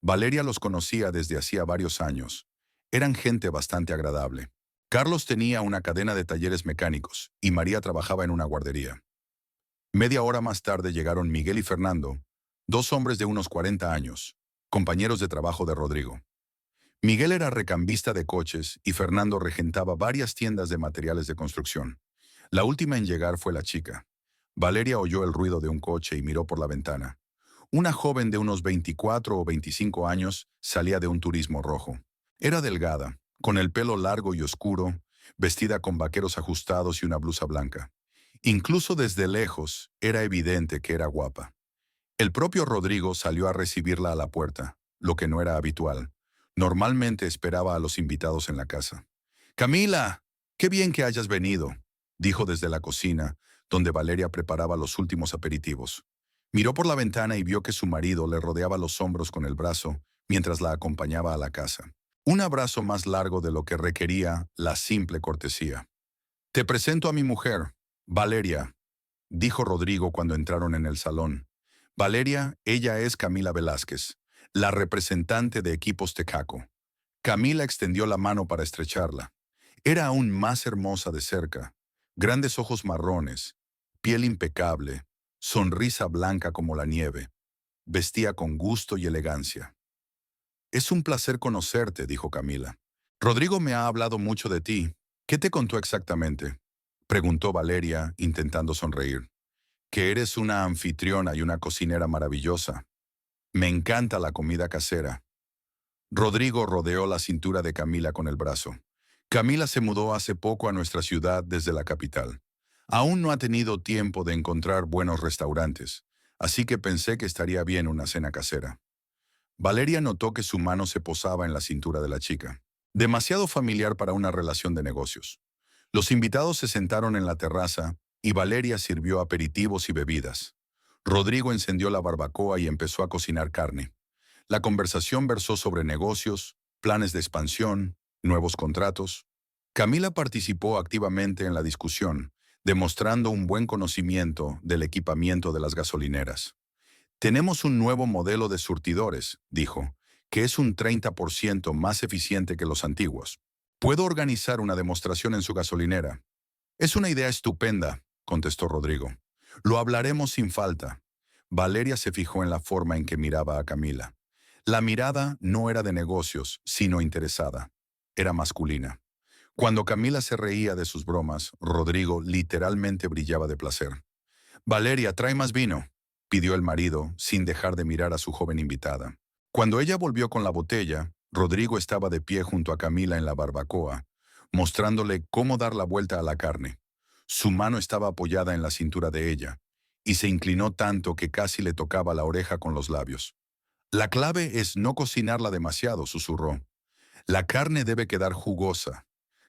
Valeria los conocía desde hacía varios años. Eran gente bastante agradable. Carlos tenía una cadena de talleres mecánicos y María trabajaba en una guardería. Media hora más tarde llegaron Miguel y Fernando, 2 hombres de unos 40 años, compañeros de trabajo de Rodrigo. Miguel era recambista de coches y Fernando regentaba varias tiendas de materiales de construcción. La última en llegar fue la chica. Valeria oyó el ruido de un coche y miró por la ventana. Una joven de unos 24 o 25 años salía de un turismo rojo. Era delgada, con el pelo largo y oscuro, vestida con vaqueros ajustados y una blusa blanca. Incluso desde lejos era evidente que era guapa. El propio Rodrigo salió a recibirla a la puerta, lo que no era habitual. Normalmente esperaba a los invitados en la casa. «Camila, qué bien que hayas venido», dijo desde la cocina, donde Valeria preparaba los últimos aperitivos. Miró por la ventana y vio que su marido le rodeaba los hombros con el brazo mientras la acompañaba a la casa. Un abrazo más largo de lo que requería la simple cortesía. Te presento a mi mujer, Valeria, dijo Rodrigo cuando entraron en el salón. Valeria, ella es Camila Velázquez, la representante de Equipos Tecaco. Camila extendió la mano para estrecharla. Era aún más hermosa de cerca. Grandes ojos marrones, piel impecable, sonrisa blanca como la nieve. Vestía con gusto y elegancia. Es un placer conocerte, dijo Camila. Rodrigo me ha hablado mucho de ti. ¿Qué te contó exactamente? Preguntó Valeria, intentando sonreír. Que eres una anfitriona y una cocinera maravillosa. Me encanta la comida casera. Rodrigo rodeó la cintura de Camila con el brazo. Camila se mudó hace poco a nuestra ciudad desde la capital. Aún no ha tenido tiempo de encontrar buenos restaurantes, así que pensé que estaría bien una cena casera. Valeria notó que su mano se posaba en la cintura de la chica. Demasiado familiar para una relación de negocios. Los invitados se sentaron en la terraza y Valeria sirvió aperitivos y bebidas. Rodrigo encendió la barbacoa y empezó a cocinar carne. La conversación versó sobre negocios, planes de expansión, nuevos contratos. Camila participó activamente en la discusión, demostrando un buen conocimiento del equipamiento de las gasolineras. Tenemos un nuevo modelo de surtidores, dijo, que es un 30% más eficiente que los antiguos. Puedo organizar una demostración en su gasolinera. Es una idea estupenda, contestó Rodrigo. Lo hablaremos sin falta. Valeria se fijó en la forma en que miraba a Camila. La mirada no era de negocios, sino interesada. Era masculina. Cuando Camila se reía de sus bromas, Rodrigo literalmente brillaba de placer. Valeria, trae más vino, pidió el marido, sin dejar de mirar a su joven invitada. Cuando ella volvió con la botella, Rodrigo estaba de pie junto a Camila en la barbacoa, mostrándole cómo dar la vuelta a la carne. Su mano estaba apoyada en la cintura de ella, y se inclinó tanto que casi le tocaba la oreja con los labios. La clave es no cocinarla demasiado, susurró. La carne debe quedar jugosa.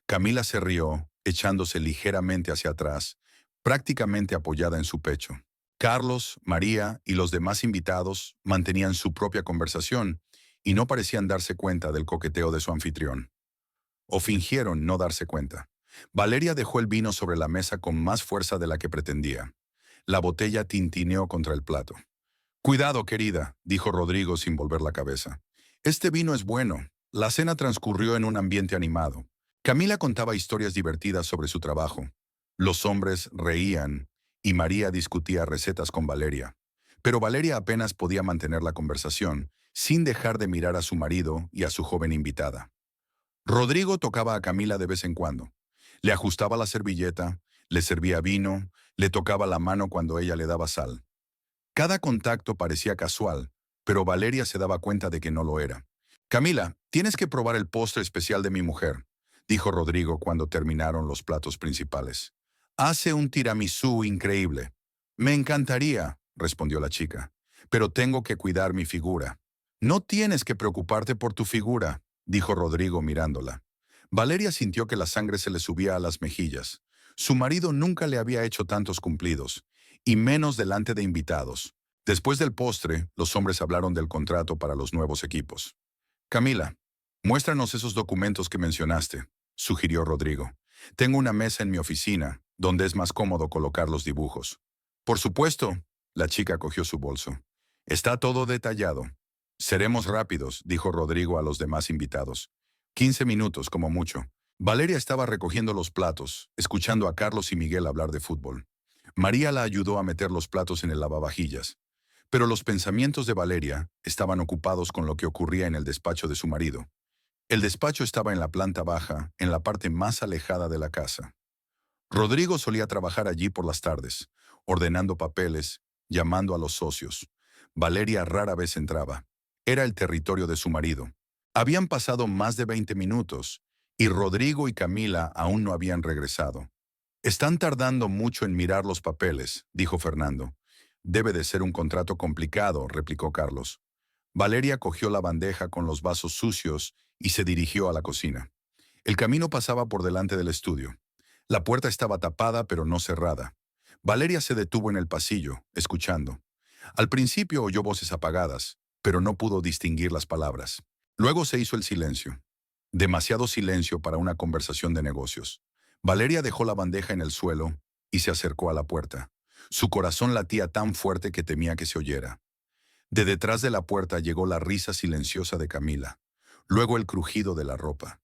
Camila se rió, echándose ligeramente hacia atrás, prácticamente apoyada en su pecho. Carlos, María y los demás invitados mantenían su propia conversación y no parecían darse cuenta del coqueteo de su anfitrión. O fingieron no darse cuenta. Valeria dejó el vino sobre la mesa con más fuerza de la que pretendía. La botella tintineó contra el plato. Cuidado, querida, dijo Rodrigo sin volver la cabeza. Este vino es bueno. La cena transcurrió en un ambiente animado. Camila contaba historias divertidas sobre su trabajo. Los hombres reían y María discutía recetas con Valeria. Pero Valeria apenas podía mantener la conversación, sin dejar de mirar a su marido y a su joven invitada. Rodrigo tocaba a Camila de vez en cuando. Le ajustaba la servilleta, le servía vino, le tocaba la mano cuando ella le daba sal. Cada contacto parecía casual, pero Valeria se daba cuenta de que no lo era. Camila, tienes que probar el postre especial de mi mujer, dijo Rodrigo cuando terminaron los platos principales. Hace un tiramisú increíble. Me encantaría, respondió la chica, pero tengo que cuidar mi figura. No tienes que preocuparte por tu figura, dijo Rodrigo mirándola. Valeria sintió que la sangre se le subía a las mejillas. Su marido nunca le había hecho tantos cumplidos, y menos delante de invitados. Después del postre, los hombres hablaron del contrato para los nuevos equipos. Camila, muéstranos esos documentos que mencionaste, sugirió Rodrigo. Tengo una mesa en mi oficina, donde es más cómodo colocar los dibujos. Por supuesto, la chica cogió su bolso. Está todo detallado. Seremos rápidos, dijo Rodrigo a los demás invitados. 15 minutos, como mucho. Valeria estaba recogiendo los platos, escuchando a Carlos y Miguel hablar de fútbol. María la ayudó a meter los platos en el lavavajillas. Pero los pensamientos de Valeria estaban ocupados con lo que ocurría en el despacho de su marido. El despacho estaba en la planta baja, en la parte más alejada de la casa. Rodrigo solía trabajar allí por las tardes, ordenando papeles, llamando a los socios. Valeria rara vez entraba. Era el territorio de su marido. Habían pasado más de 20 minutos, y Rodrigo y Camila aún no habían regresado. Están tardando mucho en mirar los papeles, dijo Fernando. Debe de ser un contrato complicado, replicó Carlos. Valeria cogió la bandeja con los vasos sucios y se dirigió a la cocina. El camino pasaba por delante del estudio. La puerta estaba tapada pero no cerrada. Valeria se detuvo en el pasillo, escuchando. Al principio oyó voces apagadas, pero no pudo distinguir las palabras. Luego se hizo el silencio. Demasiado silencio para una conversación de negocios. Valeria dejó la bandeja en el suelo y se acercó a la puerta. Su corazón latía tan fuerte que temía que se oyera. De detrás de la puerta llegó la risa silenciosa de Camila, luego el crujido de la ropa,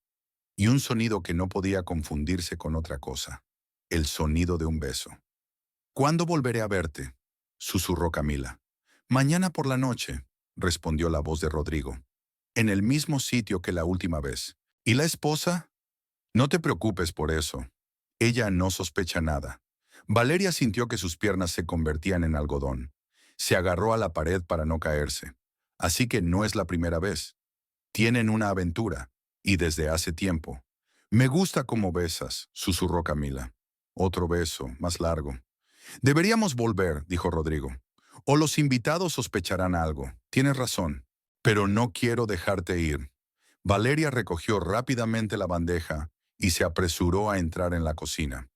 y un sonido que no podía confundirse con otra cosa, el sonido de un beso. «¿Cuándo volveré a verte?», susurró Camila. «Mañana por la noche», respondió la voz de Rodrigo. «En el mismo sitio que la última vez. ¿Y la esposa?». «No te preocupes por eso. Ella no sospecha nada». Valeria sintió que sus piernas se convertían en algodón. Se agarró a la pared para no caerse. Así que no es la primera vez. Tienen una aventura, y desde hace tiempo. «Me gusta cómo besas», susurró Camila. Otro beso, más largo. «Deberíamos volver», dijo Rodrigo. «O los invitados sospecharán algo. Tienes razón. Pero no quiero dejarte ir». Valeria recogió rápidamente la bandeja y se apresuró a entrar en la cocina.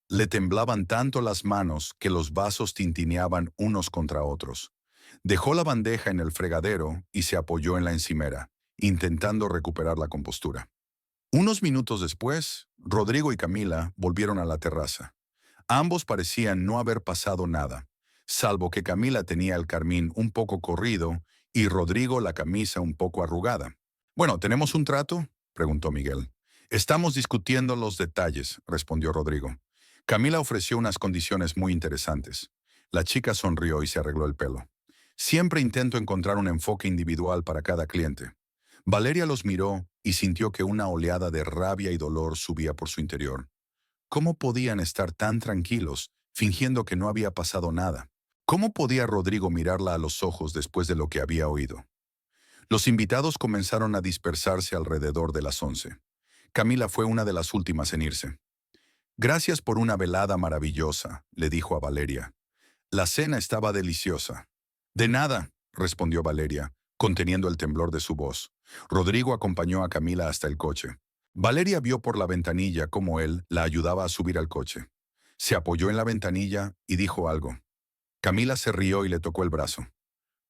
Le temblaban tanto las manos que los vasos tintineaban unos contra otros. Dejó la bandeja en el fregadero y se apoyó en la encimera, intentando recuperar la compostura. Unos minutos después, Rodrigo y Camila volvieron a la terraza. Ambos parecían no haber pasado nada, salvo que Camila tenía el carmín un poco corrido y Rodrigo la camisa un poco arrugada. «Bueno, ¿tenemos un trato?», preguntó Miguel. «Estamos discutiendo los detalles», respondió Rodrigo. Camila ofreció unas condiciones muy interesantes. La chica sonrió y se arregló el pelo. «Siempre intento encontrar un enfoque individual para cada cliente». Valeria los miró y sintió que una oleada de rabia y dolor subía por su interior. ¿Cómo podían estar tan tranquilos, fingiendo que no había pasado nada? ¿Cómo podía Rodrigo mirarla a los ojos después de lo que había oído? Los invitados comenzaron a dispersarse alrededor de las 11. Camila fue una de las últimas en irse. «Gracias por una velada maravillosa», le dijo a Valeria. «La cena estaba deliciosa». «De nada», respondió Valeria, conteniendo el temblor de su voz. Rodrigo acompañó a Camila hasta el coche. Valeria vio por la ventanilla cómo él la ayudaba a subir al coche. Se apoyó en la ventanilla y dijo algo. Camila se rió y le tocó el brazo.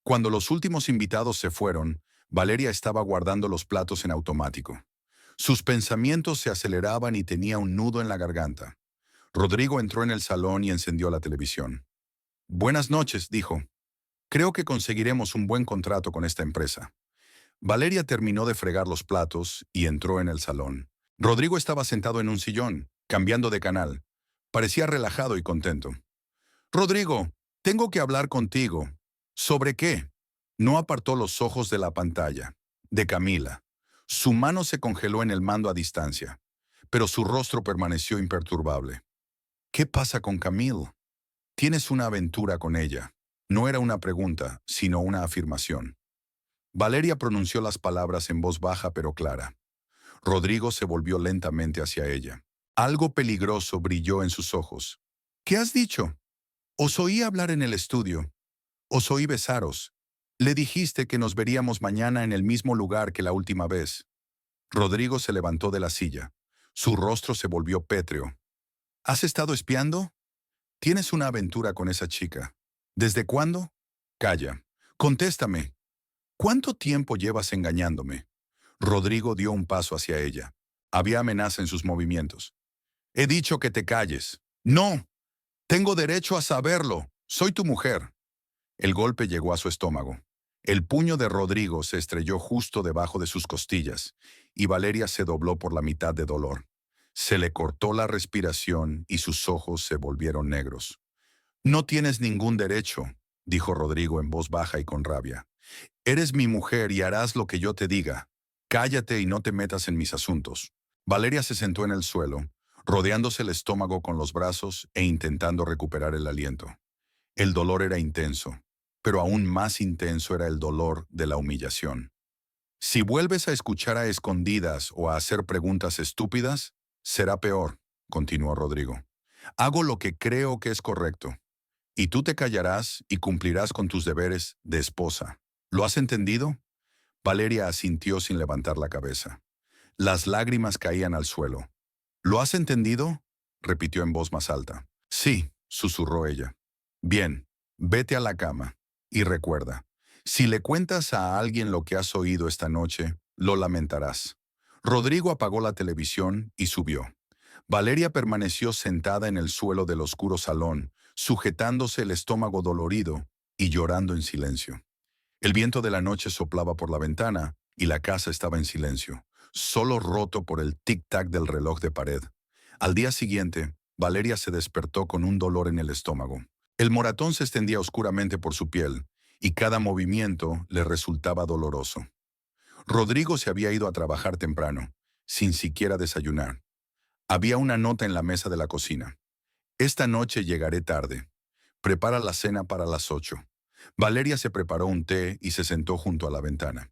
Cuando los últimos invitados se fueron, Valeria estaba guardando los platos en automático. Sus pensamientos se aceleraban y tenía un nudo en la garganta. Rodrigo entró en el salón y encendió la televisión. «Buenas noches», dijo. «Creo que conseguiremos un buen contrato con esta empresa». Valeria terminó de fregar los platos y entró en el salón. Rodrigo estaba sentado en un sillón, cambiando de canal. Parecía relajado y contento. «Rodrigo, tengo que hablar contigo». «¿Sobre qué?». No apartó los ojos de la pantalla. De Camila. Su mano se congeló en el mando a distancia, pero su rostro permaneció imperturbable. «¿Qué pasa con Camille?». «Tienes una aventura con ella». No era una pregunta, sino una afirmación. Valeria pronunció las palabras en voz baja pero clara. Rodrigo se volvió lentamente hacia ella. Algo peligroso brilló en sus ojos. «¿Qué has dicho?». «Os oí hablar en el estudio. Os oí besaros. Le dijiste que nos veríamos mañana en el mismo lugar que la última vez». Rodrigo se levantó de la silla. Su rostro se volvió pétreo. «¿Has estado espiando?». «Tienes una aventura con esa chica». «¿Desde cuándo?». «Calla. Contéstame. ¿Cuánto tiempo llevas engañándome?». Rodrigo dio un paso hacia ella. Había amenaza en sus movimientos. «He dicho que te calles». «No. Tengo derecho a saberlo. Soy tu mujer». El golpe llegó a su estómago. El puño de Rodrigo se estrelló justo debajo de sus costillas, y Valeria se dobló por la mitad de dolor. Se le cortó la respiración y sus ojos se volvieron negros. «No tienes ningún derecho», dijo Rodrigo en voz baja y con rabia. «Eres mi mujer y harás lo que yo te diga. Cállate y no te metas en mis asuntos». Valeria se sentó en el suelo, rodeándose el estómago con los brazos e intentando recuperar el aliento. El dolor era intenso, pero aún más intenso era el dolor de la humillación. «Si vuelves a escuchar a escondidas o a hacer preguntas estúpidas, será peor», continuó Rodrigo. «Hago lo que creo que es correcto. Y tú te callarás y cumplirás con tus deberes de esposa. ¿Lo has entendido?». Valeria asintió sin levantar la cabeza. Las lágrimas caían al suelo. «¿Lo has entendido?», repitió en voz más alta. «Sí», susurró ella. «Bien, vete a la cama. Y recuerda, si le cuentas a alguien lo que has oído esta noche, lo lamentarás». Rodrigo apagó la televisión y subió. Valeria permaneció sentada en el suelo del oscuro salón, sujetándose el estómago dolorido y llorando en silencio. El viento de la noche soplaba por la ventana y la casa estaba en silencio, solo roto por el tic-tac del reloj de pared. Al día siguiente, Valeria se despertó con un dolor en el estómago. El moratón se extendía oscuramente por su piel y cada movimiento le resultaba doloroso. Rodrigo se había ido a trabajar temprano, sin siquiera desayunar. Había una nota en la mesa de la cocina. Esta noche llegaré tarde. Prepara la cena para las 8. Valeria se preparó un té y se sentó junto a la ventana.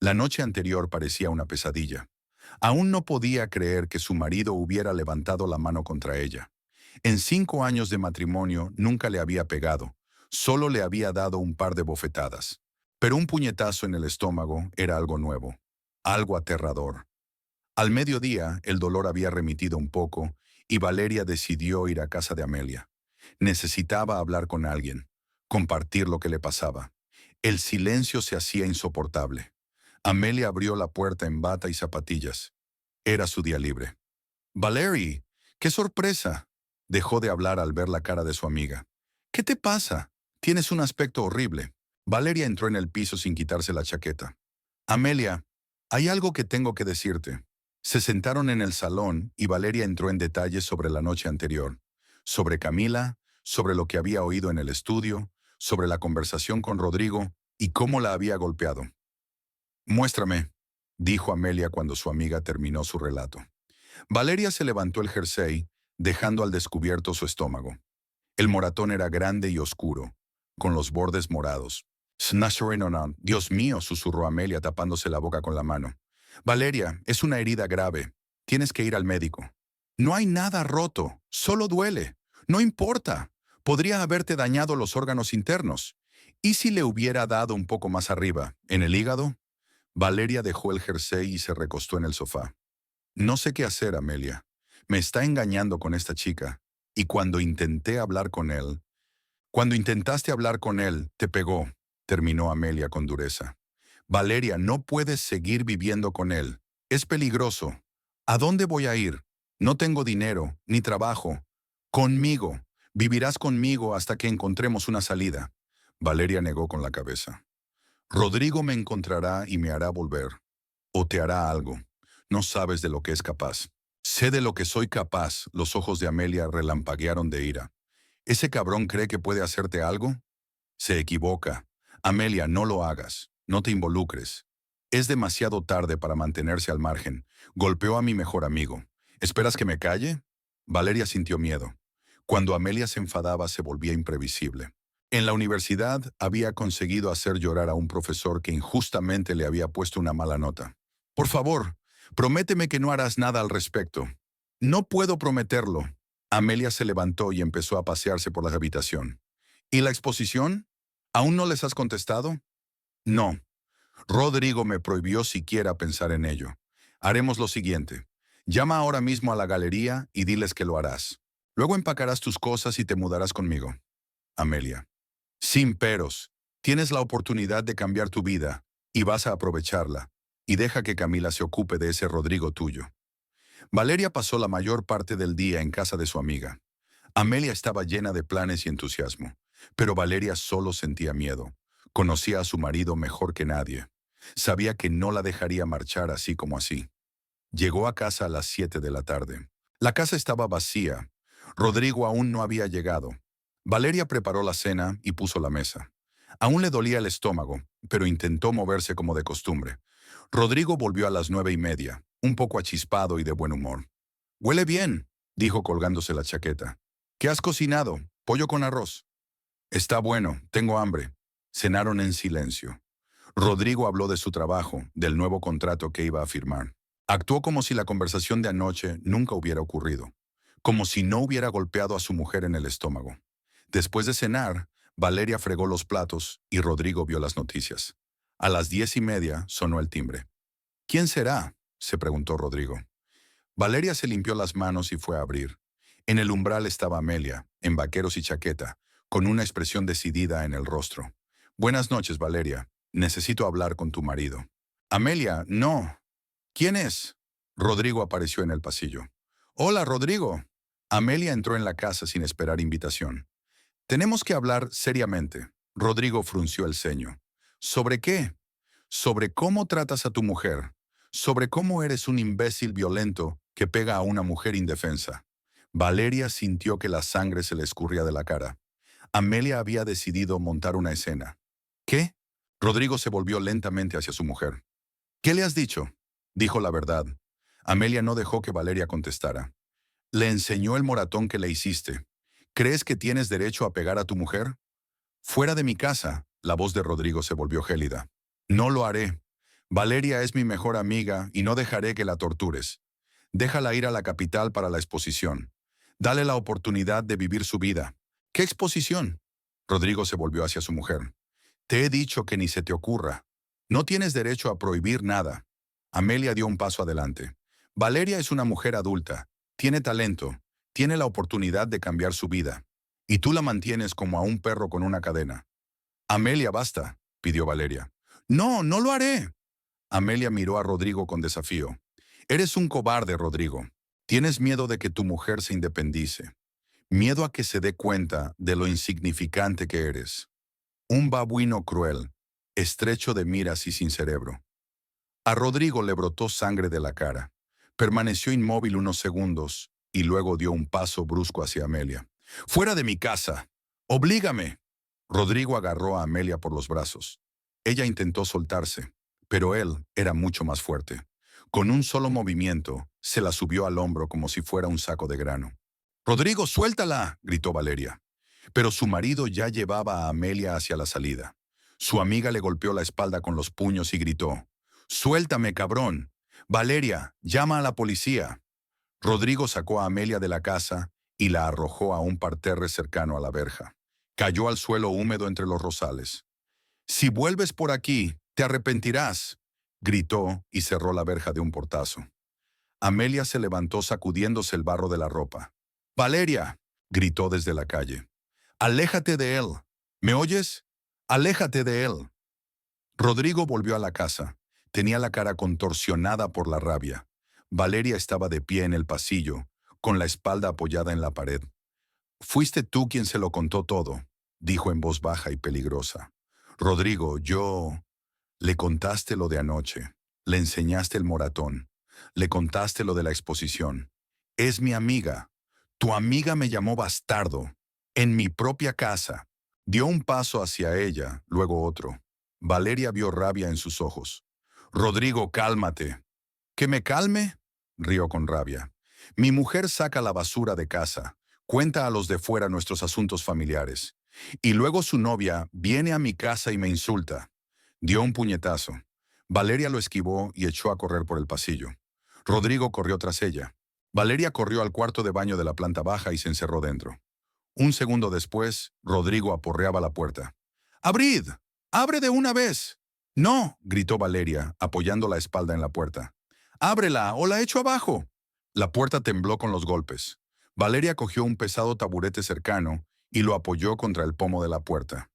La noche anterior parecía una pesadilla. Aún no podía creer que su marido hubiera levantado la mano contra ella. En 5 años de matrimonio nunca le había pegado, solo le había dado un par de bofetadas. Pero un puñetazo en el estómago era algo nuevo, algo aterrador. Al mediodía, el dolor había remitido un poco y Valeria decidió ir a casa de Amelia. Necesitaba hablar con alguien, compartir lo que le pasaba. El silencio se hacía insoportable. Amelia abrió la puerta en bata y zapatillas. Era su día libre. «Valerie, qué sorpresa», dejó de hablar al ver la cara de su amiga. «¿Qué te pasa? Tienes un aspecto horrible». Valeria entró en el piso sin quitarse la chaqueta. «Amelia, hay algo que tengo que decirte». Se sentaron en el salón y Valeria entró en detalles sobre la noche anterior, sobre Camila, sobre lo que había oído en el estudio, sobre la conversación con Rodrigo y cómo la había golpeado. «Muéstrame», dijo Amelia cuando su amiga terminó su relato. Valeria se levantó el jersey, dejando al descubierto su estómago. El moratón era grande y oscuro, con los bordes morados. «Snashorenonon, Dios mío», susurró Amelia tapándose la boca con la mano. «Valeria, es una herida grave. Tienes que ir al médico». «No hay nada roto, solo duele. No importa. Podría haberte dañado los órganos internos. ¿Y si le hubiera dado un poco más arriba, en el hígado?» Valeria dejó el jersey y se recostó en el sofá. «No sé qué hacer, Amelia. Me está engañando con esta chica. Y cuando intentaste hablar con él, te pegó», terminó Amelia con dureza. «Valeria, no puedes seguir viviendo con él. Es peligroso. ¿A dónde voy a ir? No tengo dinero, ni trabajo. Conmigo. Vivirás conmigo hasta que encontremos una salida». Valeria negó con la cabeza. «Rodrigo me encontrará y me hará volver. O te hará algo. No sabes de lo que es capaz». «Sé de lo que soy capaz», los ojos de Amelia relampaguearon de ira. «¿Ese cabrón cree que puede hacerte algo?» «Se equivoca. Amelia, no lo hagas. No te involucres. Es demasiado tarde para mantenerse al margen. Golpeó a mi mejor amigo. ¿Esperas que me calle?» Valeria sintió miedo. Cuando Amelia se enfadaba se volvía imprevisible. En la universidad había conseguido hacer llorar a un profesor que injustamente le había puesto una mala nota. «Por favor, prométeme que no harás nada al respecto». «No puedo prometerlo». Amelia se levantó y empezó a pasearse por la habitación. «¿Y la exposición? ¿Aún no les has contestado?» «No. Rodrigo me prohibió siquiera pensar en ello. Haremos lo siguiente. Llama ahora mismo a la galería y diles que lo harás. Luego empacarás tus cosas y te mudarás conmigo». Amelia. «Sin peros. Tienes la oportunidad de cambiar tu vida y vas a aprovecharla. Y deja que Camila se ocupe de ese Rodrigo tuyo». Valeria pasó la mayor parte del día en casa de su amiga. Amelia estaba llena de planes y entusiasmo, pero Valeria solo sentía miedo. Conocía a su marido mejor que nadie. Sabía que no la dejaría marchar así como así. Llegó a casa a las 7 de la tarde. La casa estaba vacía. Rodrigo aún no había llegado. Valeria preparó la cena y puso la mesa. Aún le dolía el estómago, pero intentó moverse como de costumbre. Rodrigo volvió a las 9:30, un poco achispado y de buen humor. «Huele bien», dijo colgándose la chaqueta. «¿Qué has cocinado? Pollo con arroz». «Está bueno, tengo hambre». Cenaron en silencio. Rodrigo habló de su trabajo, del nuevo contrato que iba a firmar. Actuó como si la conversación de anoche nunca hubiera ocurrido, como si no hubiera golpeado a su mujer en el estómago. Después de cenar, Valeria fregó los platos y Rodrigo vio las noticias. A las 10:30 sonó el timbre. «¿Quién será?», se preguntó Rodrigo. Valeria se limpió las manos y fue a abrir. En el umbral estaba Amelia, en vaqueros y chaqueta, con una expresión decidida en el rostro. «Buenas noches, Valeria. Necesito hablar con tu marido». «Amelia, no». «¿Quién es?». Rodrigo apareció en el pasillo. «Hola, Rodrigo». Amelia entró en la casa sin esperar invitación. «Tenemos que hablar seriamente». Rodrigo frunció el ceño. «¿Sobre qué?» «Sobre cómo tratas a tu mujer. Sobre cómo eres un imbécil violento que pega a una mujer indefensa». Valeria sintió que la sangre se le escurría de la cara. Amelia había decidido montar una escena. «¿Qué?» Rodrigo se volvió lentamente hacia su mujer. «¿Qué le has dicho?» Dijo la verdad. Amelia no dejó que Valeria contestara. «Le enseñó el moratón que le hiciste. ¿Crees que tienes derecho a pegar a tu mujer?» «Fuera de mi casa», la voz de Rodrigo se volvió gélida. «No lo haré. Valeria es mi mejor amiga y no dejaré que la tortures. Déjala ir a la capital para la exposición. Dale la oportunidad de vivir su vida». «¿Qué exposición?» Rodrigo se volvió hacia su mujer. «Te he dicho que ni se te ocurra. No tienes derecho a prohibir nada». Amelia dio un paso adelante. «Valeria es una mujer adulta. Tiene talento. Tiene la oportunidad de cambiar su vida. Y tú la mantienes como a un perro con una cadena». «Amelia, basta», pidió Valeria. «No, no lo haré». Amelia miró a Rodrigo con desafío. «Eres un cobarde, Rodrigo. Tienes miedo de que tu mujer se independice. Miedo a que se dé cuenta de lo insignificante que eres. Un babuino cruel, estrecho de miras y sin cerebro». A Rodrigo le brotó sangre de la cara. Permaneció inmóvil unos segundos y luego dio un paso brusco hacia Amelia. «¡Fuera de mi casa! ¡Oblígame!». Rodrigo agarró a Amelia por los brazos. Ella intentó soltarse, pero él era mucho más fuerte. Con un solo movimiento, se la subió al hombro como si fuera un saco de grano. «¡Rodrigo, suéltala!», gritó Valeria. Pero su marido ya llevaba a Amelia hacia la salida. Su amiga le golpeó la espalda con los puños y gritó: «¡Suéltame, cabrón! Valeria, llama a la policía». Rodrigo sacó a Amelia de la casa y la arrojó a un parterre cercano a la verja. Cayó al suelo húmedo entre los rosales. «Si vuelves por aquí, te arrepentirás», gritó y cerró la verja de un portazo. Amelia se levantó sacudiéndose el barro de la ropa. «Valeria», gritó desde la calle. «Aléjate de él. ¿Me oyes? Aléjate de él». Rodrigo volvió a la casa. Tenía la cara contorsionada por la rabia. Valeria estaba de pie en el pasillo, con la espalda apoyada en la pared. «Fuiste tú quien se lo contó todo», dijo en voz baja y peligrosa. «Rodrigo, yo...». «Le contaste lo de anoche. Le enseñaste el moratón. Le contaste lo de la exposición. Es mi amiga. Tu amiga me llamó bastardo. En mi propia casa». Dio un paso hacia ella, luego otro. Valeria vio rabia en sus ojos. «Rodrigo, cálmate». «¿Que me calme?», rió con rabia. «Mi mujer saca la basura de casa, cuenta a los de fuera nuestros asuntos familiares. Y luego su novia viene a mi casa y me insulta». Dio un puñetazo. Valeria lo esquivó y echó a correr por el pasillo. Rodrigo corrió tras ella. Valeria corrió al cuarto de baño de la planta baja y se encerró dentro. Un segundo después, Rodrigo aporreaba la puerta. «¡Abrid! ¡Abre de una vez!». «No», gritó Valeria, apoyando la espalda en la puerta. «¡Ábrela o la echo abajo!». La puerta tembló con los golpes. Valeria cogió un pesado taburete cercano y lo apoyó contra el pomo de la puerta.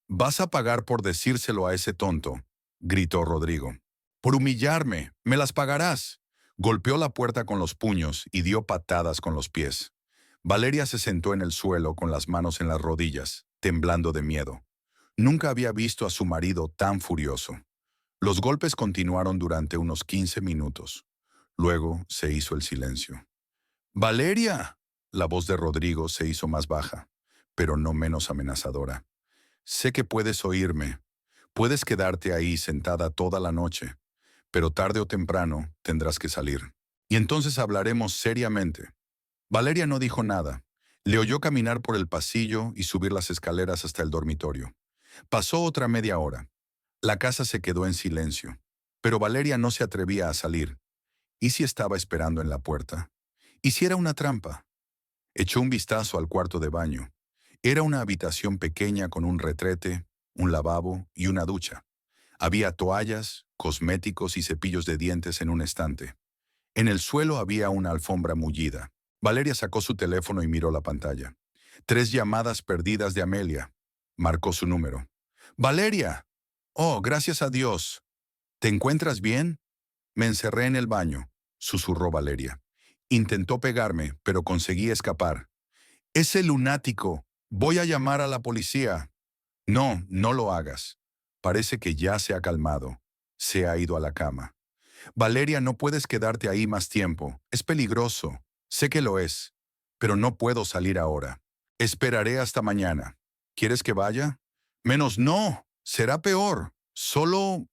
«Vas a pagar por decírselo a ese tonto», gritó Rodrigo. «Por humillarme, me las pagarás». Golpeó la puerta con los puños y dio patadas con los pies. Valeria se sentó en el suelo con las manos en las rodillas, temblando de miedo. Nunca había visto a su marido tan furioso. Los golpes continuaron durante unos 15 minutos. Luego se hizo el silencio. «¡Valeria!». La voz de Rodrigo se hizo más baja, pero no menos amenazadora. «Sé que puedes oírme. Puedes quedarte ahí sentada toda la noche, pero tarde o temprano tendrás que salir. Y entonces hablaremos seriamente». Valeria no dijo nada. Le oyó caminar por el pasillo y subir las escaleras hasta el dormitorio. Pasó otra media hora. La casa se quedó en silencio, pero Valeria no se atrevía a salir. ¿Y si estaba esperando en la puerta? ¿Y si era una trampa? Echó un vistazo al cuarto de baño. Era una habitación pequeña con un retrete, un lavabo y una ducha. Había toallas, cosméticos y cepillos de dientes en un estante. En el suelo había una alfombra mullida. Valeria sacó su teléfono y miró la pantalla. 3 llamadas perdidas de Amelia. Marcó su número. «¡Valeria! Oh, gracias a Dios. ¿Te encuentras bien?». «Me encerré en el baño. susurró Valeria. Intentó pegarme, pero conseguí escapar. ¡Ese lunático! Voy a llamar a la policía. No, no lo hagas. Parece que ya se ha calmado. Se ha ido a la cama. Valeria, no puedes quedarte ahí más tiempo. Es peligroso. Sé que lo es. Pero no puedo salir ahora. Esperaré hasta mañana. ¿Quieres que vaya? Menos no. Será peor. Solo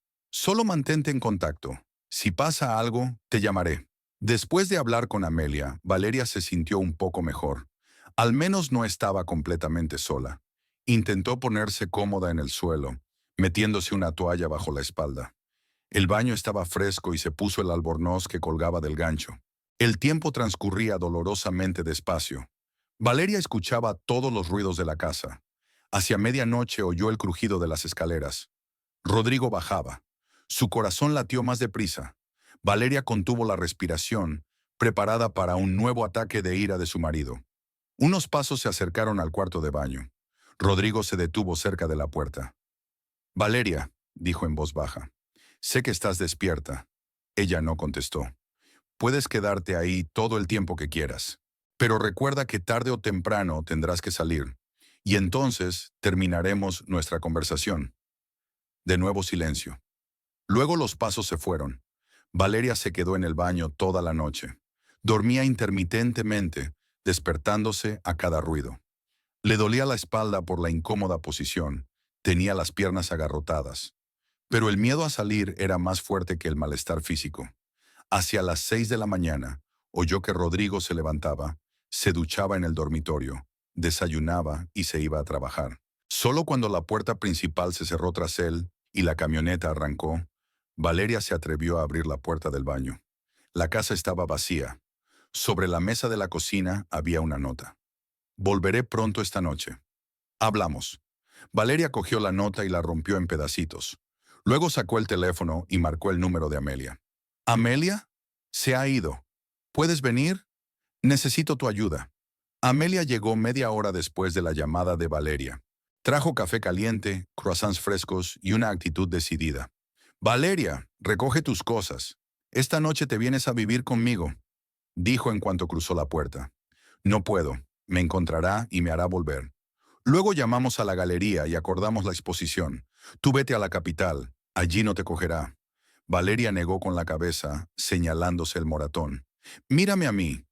mantente en contacto. Si pasa algo, te llamaré. Después de hablar con Amelia, Valeria se sintió un poco mejor. Al menos no estaba completamente sola. Intentó ponerse cómoda en el suelo, metiéndose una toalla bajo la espalda. El baño estaba fresco y se puso el albornoz que colgaba del gancho. El tiempo transcurría dolorosamente despacio. Valeria escuchaba todos los ruidos de la casa. Hacia medianoche oyó el crujido de las escaleras. Rodrigo bajaba. Su corazón latió más deprisa. Valeria contuvo la respiración, preparada para un nuevo ataque de ira de su marido. Unos pasos se acercaron al cuarto de baño. Rodrigo se detuvo cerca de la puerta. Valeria, dijo en voz baja, sé que estás despierta. Ella no contestó. Puedes quedarte ahí todo el tiempo que quieras. Pero recuerda que tarde o temprano tendrás que salir. Y entonces terminaremos nuestra conversación. De nuevo silencio. Luego los pasos se fueron. Valeria se quedó en el baño toda la noche. Dormía intermitentemente, despertándose a cada ruido. Le dolía la espalda por la incómoda posición. Tenía las piernas agarrotadas. Pero el miedo a salir era más fuerte que el malestar físico. Hacia las 6 de la mañana, oyó que Rodrigo se levantaba, se duchaba en el dormitorio, desayunaba y se iba a trabajar. Solo cuando la puerta principal se cerró tras él y la camioneta arrancó, Valeria se atrevió a abrir la puerta del baño. La casa estaba vacía. Sobre la mesa de la cocina había una nota. Volveré pronto esta noche. Hablamos. Valeria cogió la nota y la rompió en pedacitos. Luego sacó el teléfono y marcó el número de Amelia. ¿Amelia? Se ha ido. ¿Puedes venir? Necesito tu ayuda. Amelia llegó media hora después de la llamada de Valeria. Trajo café caliente, croissants frescos y una actitud decidida. Valeria, recoge tus cosas. Esta noche te vienes a vivir conmigo, dijo en cuanto cruzó la puerta. No puedo. Me encontrará y me hará volver. Luego llamamos a la galería y acordamos la exposición. Tú vete a la capital. Allí no te cogerá. Valeria negó con la cabeza, señalándose el moratón. Mírame a mí.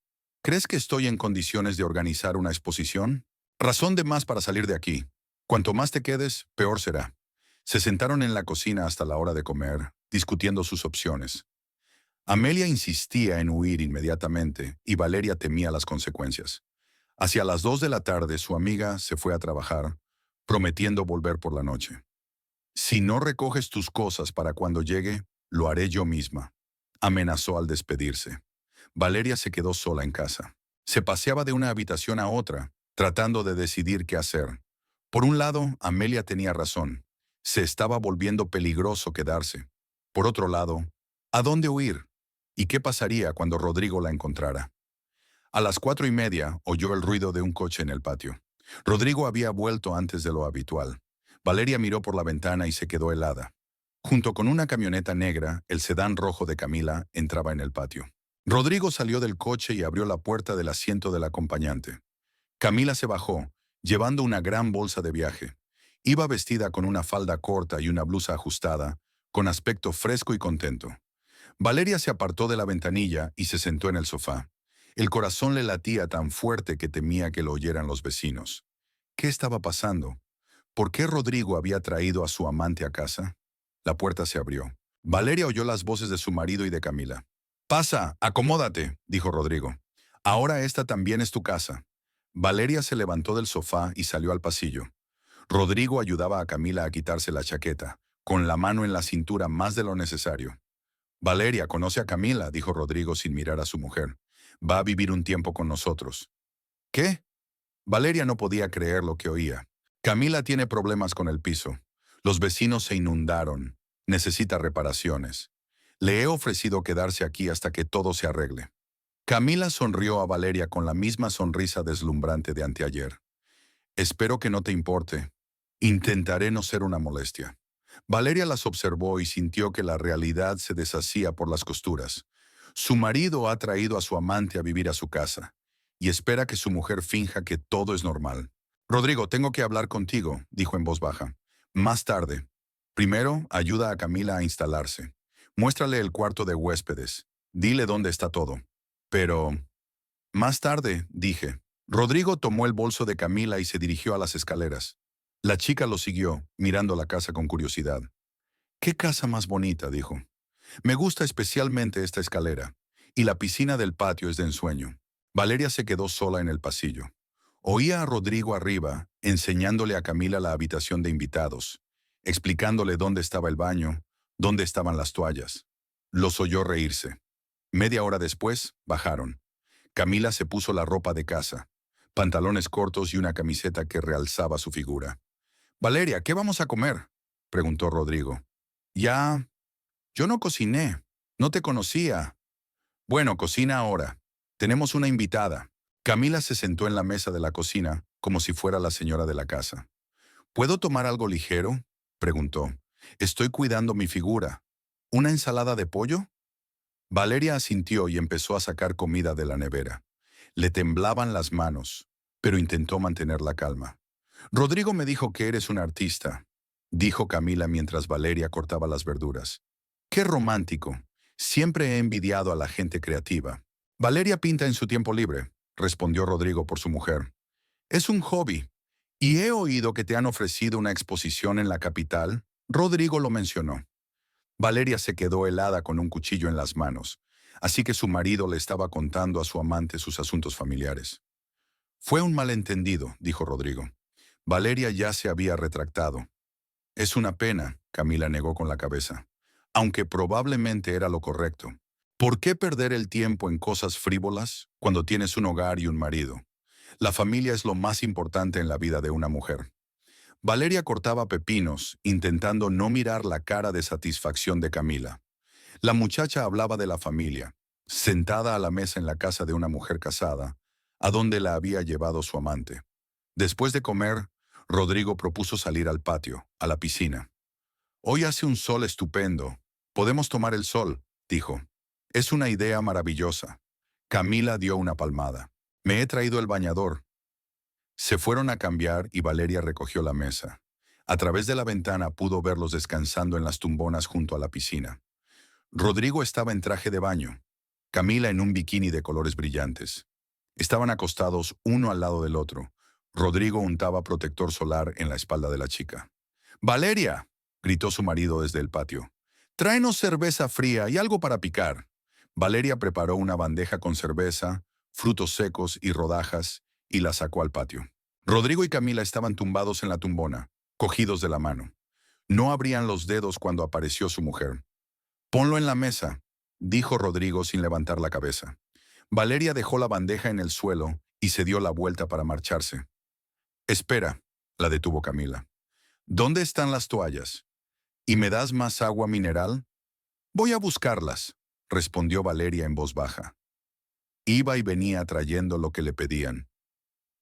¿Crees que estoy en condiciones de organizar una exposición? Razón de más para salir de aquí. Cuanto más te quedes, peor será. Se sentaron en la cocina hasta la hora de comer, discutiendo sus opciones. Amelia insistía en huir inmediatamente y Valeria temía las consecuencias. Hacia las 2 de la tarde su amiga se fue a trabajar, prometiendo volver por la noche. Si no recoges tus cosas para cuando llegue, lo haré yo misma, amenazó al despedirse. Valeria se quedó sola en casa. Se paseaba de una habitación a otra, tratando de decidir qué hacer. Por un lado, Amelia tenía razón. Se estaba volviendo peligroso quedarse. Por otro lado, ¿a dónde huir? ¿Y qué pasaría cuando Rodrigo la encontrara? A las 4:30 oyó el ruido de un coche en el patio. Rodrigo había vuelto antes de lo habitual. Valeria miró por la ventana y se quedó helada. Junto con una camioneta negra, el sedán rojo de Camila entraba en el patio. Rodrigo salió del coche y abrió la puerta del asiento del acompañante. Camila se bajó, llevando una gran bolsa de viaje. Iba vestida con una falda corta y una blusa ajustada, con aspecto fresco y contento. Valeria se apartó de la ventanilla y se sentó en el sofá. El corazón le latía tan fuerte que temía que lo oyeran los vecinos. ¿Qué estaba pasando? ¿Por qué Rodrigo había traído a su amante a casa? La puerta se abrió. Valeria oyó las voces de su marido y de Camila. «Pasa, acomódate», dijo Rodrigo. «Ahora esta también es tu casa». Valeria se levantó del sofá y salió al pasillo. Rodrigo ayudaba a Camila a quitarse la chaqueta, con la mano en la cintura más de lo necesario. «Valeria conoce a Camila», dijo Rodrigo sin mirar a su mujer. «Va a vivir un tiempo con nosotros». «¿Qué?». Valeria no podía creer lo que oía. «Camila tiene problemas con el piso. Los vecinos se inundaron. Necesita reparaciones. Le he ofrecido quedarse aquí hasta que todo se arregle». Camila sonrió a Valeria con la misma sonrisa deslumbrante de anteayer. «Espero que no te importe. Intentaré no ser una molestia». Valeria las observó y sintió que la realidad se deshacía por las costuras. Su marido ha traído a su amante a vivir a su casa y espera que su mujer finja que todo es normal. Rodrigo, tengo que hablar contigo, dijo en voz baja. Más tarde. Primero, ayuda a Camila a instalarse. Muéstrale el cuarto de huéspedes. Dile dónde está todo. Pero... Más tarde, dije. Rodrigo tomó el bolso de Camila y se dirigió a las escaleras. La chica lo siguió, mirando la casa con curiosidad. «¿Qué casa más bonita?», dijo. «Me gusta especialmente esta escalera, y la piscina del patio es de ensueño». Valeria se quedó sola en el pasillo. Oía a Rodrigo arriba, enseñándole a Camila la habitación de invitados, explicándole dónde estaba el baño, dónde estaban las toallas. Los oyó reírse. Media hora después, bajaron. Camila se puso la ropa de casa, pantalones cortos y una camiseta que realzaba su figura. «Valeria, ¿qué vamos a comer?», preguntó Rodrigo. «Ya, yo no cociné, no te conocía». «Bueno, cocina ahora. Tenemos una invitada». Camila se sentó en la mesa de la cocina, como si fuera la señora de la casa. «¿Puedo tomar algo ligero?», preguntó. «Estoy cuidando mi figura. ¿Una ensalada de pollo?». Valeria asintió y empezó a sacar comida de la nevera. Le temblaban las manos, pero intentó mantener la calma. «Rodrigo me dijo que eres un artista», dijo Camila mientras Valeria cortaba las verduras. «Qué romántico. Siempre he envidiado a la gente creativa». «Valeria pinta en su tiempo libre», respondió Rodrigo por su mujer. «Es un hobby. Y he oído que te han ofrecido una exposición en la capital». Rodrigo lo mencionó. Valeria se quedó helada con un cuchillo en las manos, así que su marido le estaba contando a su amante sus asuntos familiares. «Fue un malentendido», dijo Rodrigo. Valeria ya se había retractado. «Es una pena», Camila negó con la cabeza, aunque probablemente era lo correcto. ¿Por qué perder el tiempo en cosas frívolas cuando tienes un hogar y un marido? La familia es lo más importante en la vida de una mujer. Valeria cortaba pepinos, intentando no mirar la cara de satisfacción de Camila. La muchacha hablaba de la familia, sentada a la mesa en la casa de una mujer casada, a donde la había llevado su amante. Después de comer, Rodrigo propuso salir al patio, a la piscina. «Hoy hace un sol estupendo. Podemos tomar el sol», dijo. «Es una idea maravillosa». Camila dio una palmada. «Me he traído el bañador». Se fueron a cambiar y Valeria recogió la mesa. A través de la ventana pudo verlos descansando en las tumbonas junto a la piscina. Rodrigo estaba en traje de baño, Camila en un bikini de colores brillantes. Estaban acostados uno al lado del otro. Rodrigo untaba protector solar en la espalda de la chica. «¡Valeria!», gritó su marido desde el patio. «Tráenos cerveza fría y algo para picar». Valeria preparó una bandeja con cerveza, frutos secos y rodajas y la sacó al patio. Rodrigo y Camila estaban tumbados en la tumbona, cogidos de la mano. No abrían los dedos cuando apareció su mujer. «Ponlo en la mesa», dijo Rodrigo sin levantar la cabeza. Valeria dejó la bandeja en el suelo y se dio la vuelta para marcharse. «Espera», la detuvo Camila. «¿Dónde están las toallas? ¿Y me das más agua mineral?» «Voy a buscarlas», respondió Valeria en voz baja. Iba y venía trayendo lo que le pedían.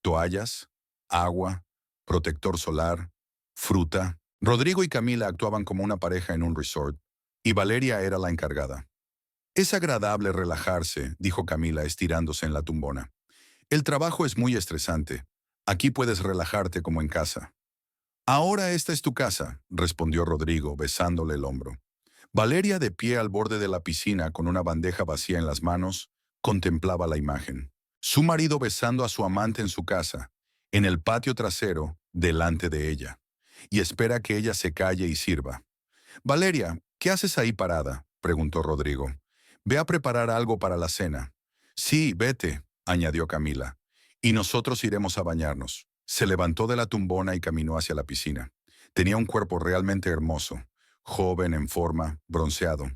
Toallas, agua, protector solar, fruta. Rodrigo y Camila actuaban como una pareja en un resort, y Valeria era la encargada. «Es agradable relajarse», dijo Camila estirándose en la tumbona. «El trabajo es muy estresante. Aquí puedes relajarte como en casa». «Ahora esta es tu casa», respondió Rodrigo, besándole el hombro. Valeria, de pie al borde de la piscina con una bandeja vacía en las manos, contemplaba la imagen. Su marido besando a su amante en su casa, en el patio trasero, delante de ella. Y espera que ella se calle y sirva. «Valeria, ¿qué haces ahí parada?», preguntó Rodrigo. «Ve a preparar algo para la cena». «Sí, vete», añadió Camila. «Y nosotros iremos a bañarnos». Se levantó de la tumbona y caminó hacia la piscina. Tenía un cuerpo realmente hermoso, joven, en forma, bronceado.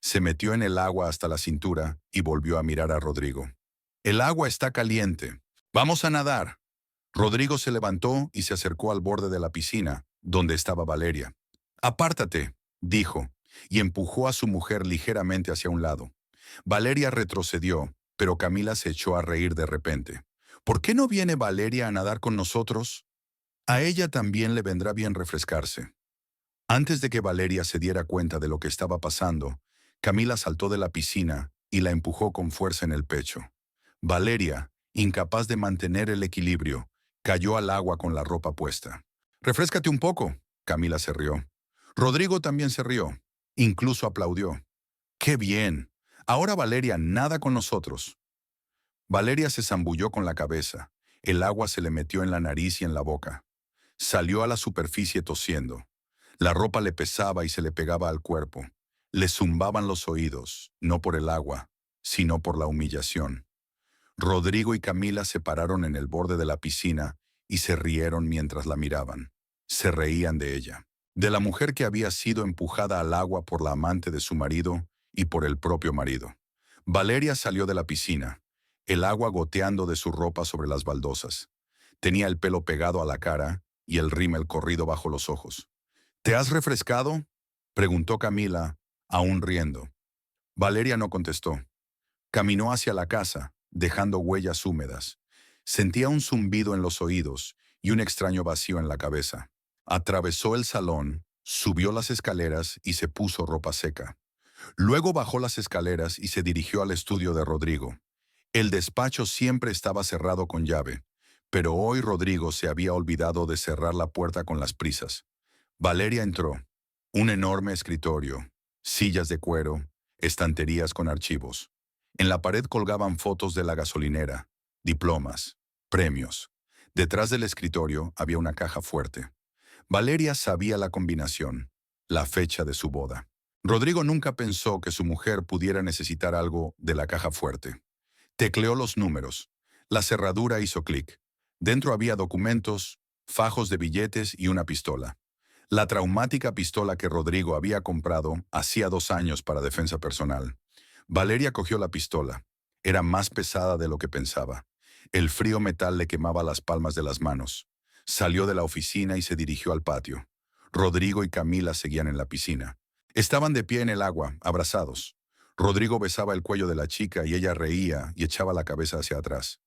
Se metió en el agua hasta la cintura y volvió a mirar a Rodrigo. «El agua está caliente. Vamos a nadar». Rodrigo se levantó y se acercó al borde de la piscina, donde estaba Valeria. «Apártate», dijo, y empujó a su mujer ligeramente hacia un lado. Valeria retrocedió, pero Camila se echó a reír de repente. «¿Por qué no viene Valeria a nadar con nosotros? A ella también le vendrá bien refrescarse». Antes de que Valeria se diera cuenta de lo que estaba pasando, Camila saltó de la piscina y la empujó con fuerza en el pecho. Valeria, incapaz de mantener el equilibrio, cayó al agua con la ropa puesta. «Refréscate un poco», Camila se rió. Rodrigo también se rió. Incluso aplaudió. «¡Qué bien! Ahora Valeria nada con nosotros». Valeria se zambulló con la cabeza. El agua se le metió en la nariz y en la boca. Salió a la superficie tosiendo. La ropa le pesaba y se le pegaba al cuerpo. Le zumbaban los oídos, no por el agua, sino por la humillación. Rodrigo y Camila se pararon en el borde de la piscina y se rieron mientras la miraban. Se reían de ella, de la mujer que había sido empujada al agua por la amante de su marido y por el propio marido. Valeria salió de la piscina, el agua goteando de su ropa sobre las baldosas. Tenía el pelo pegado a la cara y el rímel corrido bajo los ojos. «¿Te has refrescado?», preguntó Camila, aún riendo. Valeria no contestó. Caminó hacia la casa, dejando huellas húmedas. Sentía un zumbido en los oídos y un extraño vacío en la cabeza. Atravesó el salón, subió las escaleras y se puso ropa seca. Luego bajó las escaleras y se dirigió al estudio de Rodrigo. El despacho siempre estaba cerrado con llave, pero hoy Rodrigo se había olvidado de cerrar la puerta con las prisas. Valeria entró. Un enorme escritorio, sillas de cuero, estanterías con archivos. En la pared colgaban fotos de la gasolinera, diplomas, premios. Detrás del escritorio había una caja fuerte. Valeria sabía la combinación, la fecha de su boda. Rodrigo nunca pensó que su mujer pudiera necesitar algo de la caja fuerte. Tecleó los números. La cerradura hizo clic. Dentro había documentos, fajos de billetes y una pistola. La traumática pistola que Rodrigo había comprado hacía 2 años para defensa personal. Valeria cogió la pistola. Era más pesada de lo que pensaba. El frío metal le quemaba las palmas de las manos. Salió de la oficina y se dirigió al patio. Rodrigo y Camila seguían en la piscina. Estaban de pie en el agua, abrazados. Rodrigo besaba el cuello de la chica y ella reía y echaba la cabeza hacia atrás.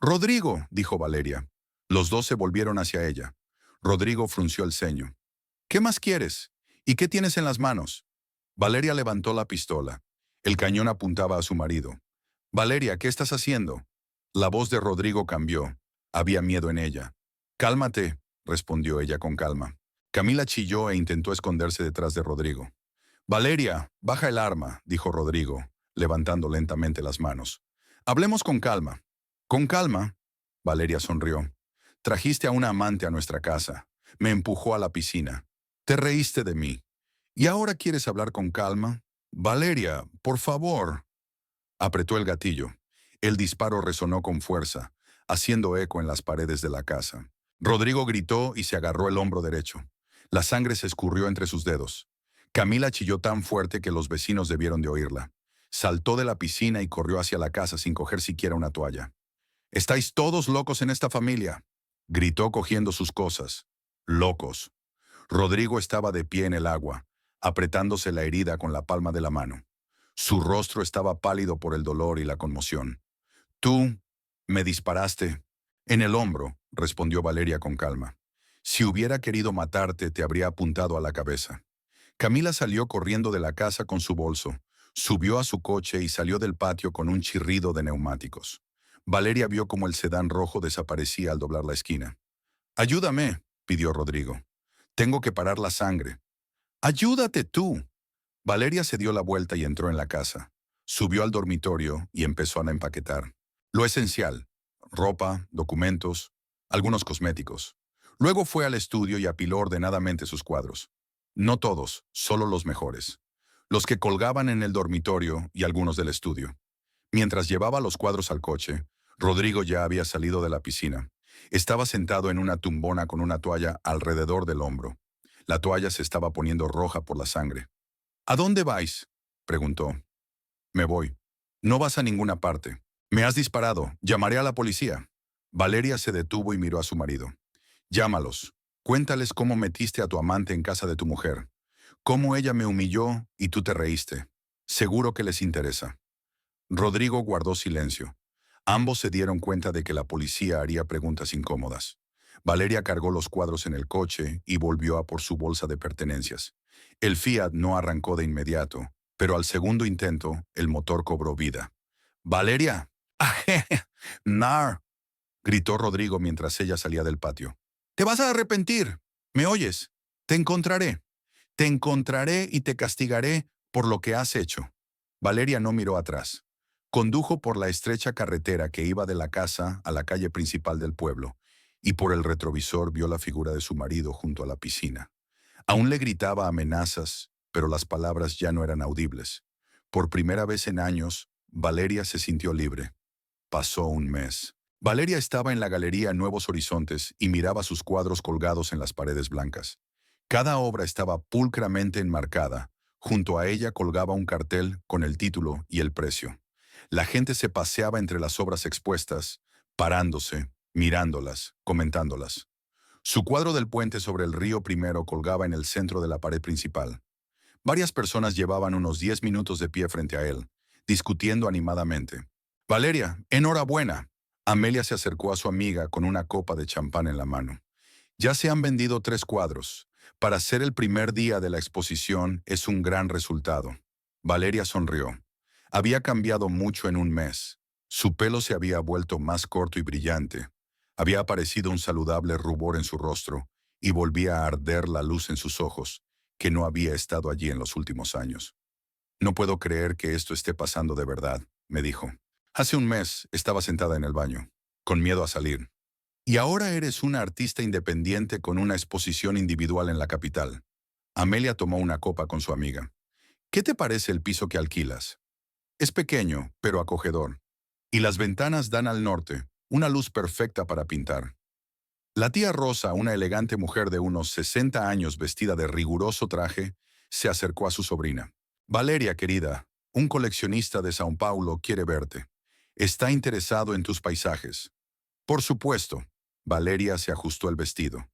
«Rodrigo», dijo Valeria. Los dos se volvieron hacia ella. Rodrigo frunció el ceño. «¿Qué más quieres? ¿Y qué tienes en las manos?» Valeria levantó la pistola. El cañón apuntaba a su marido. «Valeria, ¿qué estás haciendo?» La voz de Rodrigo cambió. Había miedo en ella. «Cálmate», respondió ella con calma. Camila chilló e intentó esconderse detrás de Rodrigo. «Valeria, baja el arma», dijo Rodrigo, levantando lentamente las manos. «Hablemos con calma». «¿Con calma?», Valeria sonrió. «Trajiste a una amante a nuestra casa. Me empujó a la piscina. Te reíste de mí. ¿Y ahora quieres hablar con calma? Valeria, por favor». Apretó el gatillo. El disparo resonó con fuerza, haciendo eco en las paredes de la casa. Rodrigo gritó y se agarró el hombro derecho. La sangre se escurrió entre sus dedos. Camila chilló tan fuerte que los vecinos debieron de oírla. Saltó de la piscina y corrió hacia la casa sin coger siquiera una toalla. «Estáis todos locos en esta familia», gritó cogiendo sus cosas. «Locos». Rodrigo estaba de pie en el agua, apretándose la herida con la palma de la mano. Su rostro estaba pálido por el dolor y la conmoción. «Tú me disparaste». «En el hombro», respondió Valeria con calma. «Si hubiera querido matarte, te habría apuntado a la cabeza». Camila salió corriendo de la casa con su bolso, subió a su coche y salió del patio con un chirrido de neumáticos. Valeria vio cómo el sedán rojo desaparecía al doblar la esquina. «Ayúdame», pidió Rodrigo. «Tengo que parar la sangre». «Ayúdate tú». Valeria se dio la vuelta y entró en la casa. Subió al dormitorio y empezó a empaquetar. Lo esencial: ropa, documentos, algunos cosméticos. Luego fue al estudio y apiló ordenadamente sus cuadros. No todos, solo los mejores. Los que colgaban en el dormitorio y algunos del estudio. Mientras llevaba los cuadros al coche, Rodrigo ya había salido de la piscina. Estaba sentado en una tumbona con una toalla alrededor del hombro. La toalla se estaba poniendo roja por la sangre. «¿A dónde vais?», preguntó. «Me voy». «No vas a ninguna parte. Me has disparado. Llamaré a la policía». Valeria se detuvo y miró a su marido. «Llámalos. Cuéntales cómo metiste a tu amante en casa de tu mujer. Cómo ella me humilló y tú te reíste. Seguro que les interesa». Rodrigo guardó silencio. Ambos se dieron cuenta de que la policía haría preguntas incómodas. Valeria cargó los cuadros en el coche y volvió a por su bolsa de pertenencias. El Fiat no arrancó de inmediato, pero al segundo intento, el motor cobró vida. ¡Valeria! ¡Aje! ¡Nar! Gritó Rodrigo mientras ella salía del patio. ¡Te vas a arrepentir! ¿Me oyes? Te encontraré. Te encontraré y te castigaré por lo que has hecho. Valeria no miró atrás. Condujo por la estrecha carretera que iba de la casa a la calle principal del pueblo, y por el retrovisor vio la figura de su marido junto a la piscina. Aún le gritaba amenazas, pero las palabras ya no eran audibles. Por primera vez en años, Valeria se sintió libre. Pasó un mes. Valeria estaba en la galería Nuevos Horizontes y miraba sus cuadros colgados en las paredes blancas. Cada obra estaba pulcramente enmarcada. Junto a ella colgaba un cartel con el título y el precio. La gente se paseaba entre las obras expuestas, parándose, mirándolas, comentándolas. Su cuadro del puente sobre el río Primero colgaba en el centro de la pared principal. Varias personas llevaban unos 10 minutos de pie frente a él, discutiendo animadamente. «Valeria, enhorabuena». Amelia se acercó a su amiga con una copa de champán en la mano. «Ya se han vendido 3 cuadros. Para ser el primer día de la exposición es un gran resultado». Valeria sonrió. Había cambiado mucho en un mes. Su pelo se había vuelto más corto y brillante. Había aparecido un saludable rubor en su rostro y volvía a arder la luz en sus ojos, que no había estado allí en los últimos años. «No puedo creer que esto esté pasando de verdad», me dijo. «Hace un mes estaba sentada en el baño, con miedo a salir. Y ahora eres una artista independiente con una exposición individual en la capital». Amelia tomó una copa con su amiga. «¿Qué te parece el piso que alquilas? Es pequeño, pero acogedor. Y las ventanas dan al norte, una luz perfecta para pintar». La tía Rosa, una elegante mujer de unos 60 años vestida de riguroso traje, se acercó a su sobrina. «Valeria, querida, un coleccionista de São Paulo quiere verte. Está interesado en tus paisajes». «Por supuesto». Valeria se ajustó el vestido.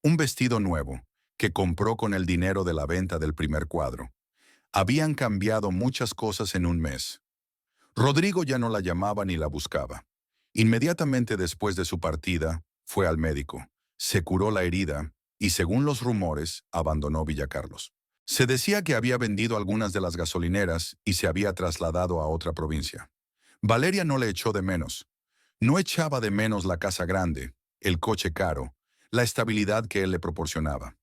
Un vestido nuevo, que compró con el dinero de la venta del primer cuadro. Habían cambiado muchas cosas en un mes. Rodrigo ya no la llamaba ni la buscaba. Inmediatamente después de su partida, fue al médico, se curó la herida y, según los rumores, abandonó Villa Carlos. Se decía que había vendido algunas de las gasolineras y se había trasladado a otra provincia. Valeria no le echó de menos. No echaba de menos la casa grande, el coche caro, la estabilidad que él le proporcionaba.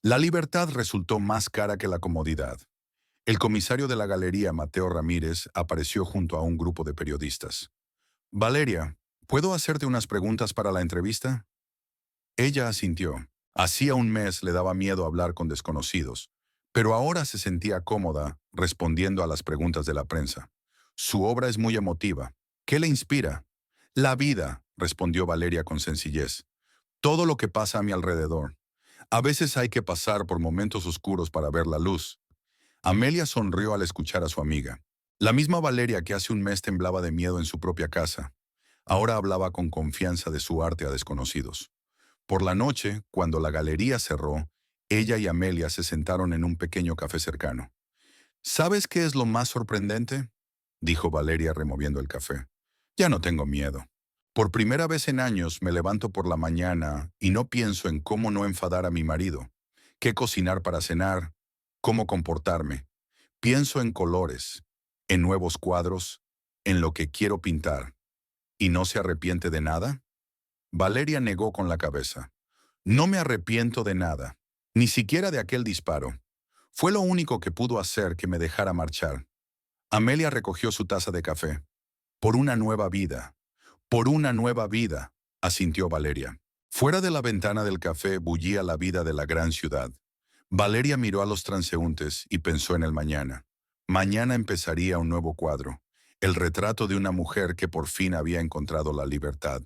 La libertad resultó más cara que la comodidad. El comisario de la galería, Mateo Ramírez, apareció junto a un grupo de periodistas. «Valeria, ¿puedo hacerte unas preguntas para la entrevista?». Ella asintió. Hacía un mes le daba miedo hablar con desconocidos, pero ahora se sentía cómoda respondiendo a las preguntas de la prensa. Su obra es muy emotiva. ¿Qué le inspira? «La vida», respondió Valeria con sencillez. «Todo lo que pasa a mi alrededor. A veces hay que pasar por momentos oscuros para ver la luz». Amelia sonrió al escuchar a su amiga. La misma Valeria que hace un mes temblaba de miedo en su propia casa. Ahora hablaba con confianza de su arte a desconocidos. Por la noche, cuando la galería cerró, ella y Amelia se sentaron en un pequeño café cercano. «¿Sabes qué es lo más sorprendente?», dijo Valeria removiendo el café. «Ya no tengo miedo. Por primera vez en años me levanto por la mañana y no pienso en cómo no enfadar a mi marido, qué cocinar para cenar, cómo comportarme. Pienso en colores, en nuevos cuadros, en lo que quiero pintar». «¿Y no se arrepiente de nada?». Valeria negó con la cabeza. «No me arrepiento de nada, ni siquiera de aquel disparo. Fue lo único que pudo hacer que me dejara marchar». Amelia recogió su taza de café. «Por una nueva vida, por una nueva vida», asintió Valeria. Fuera de la ventana del café bullía la vida de la gran ciudad. Valeria miró a los transeúntes y pensó en el mañana. Mañana empezaría un nuevo cuadro, el retrato de una mujer que por fin había encontrado la libertad.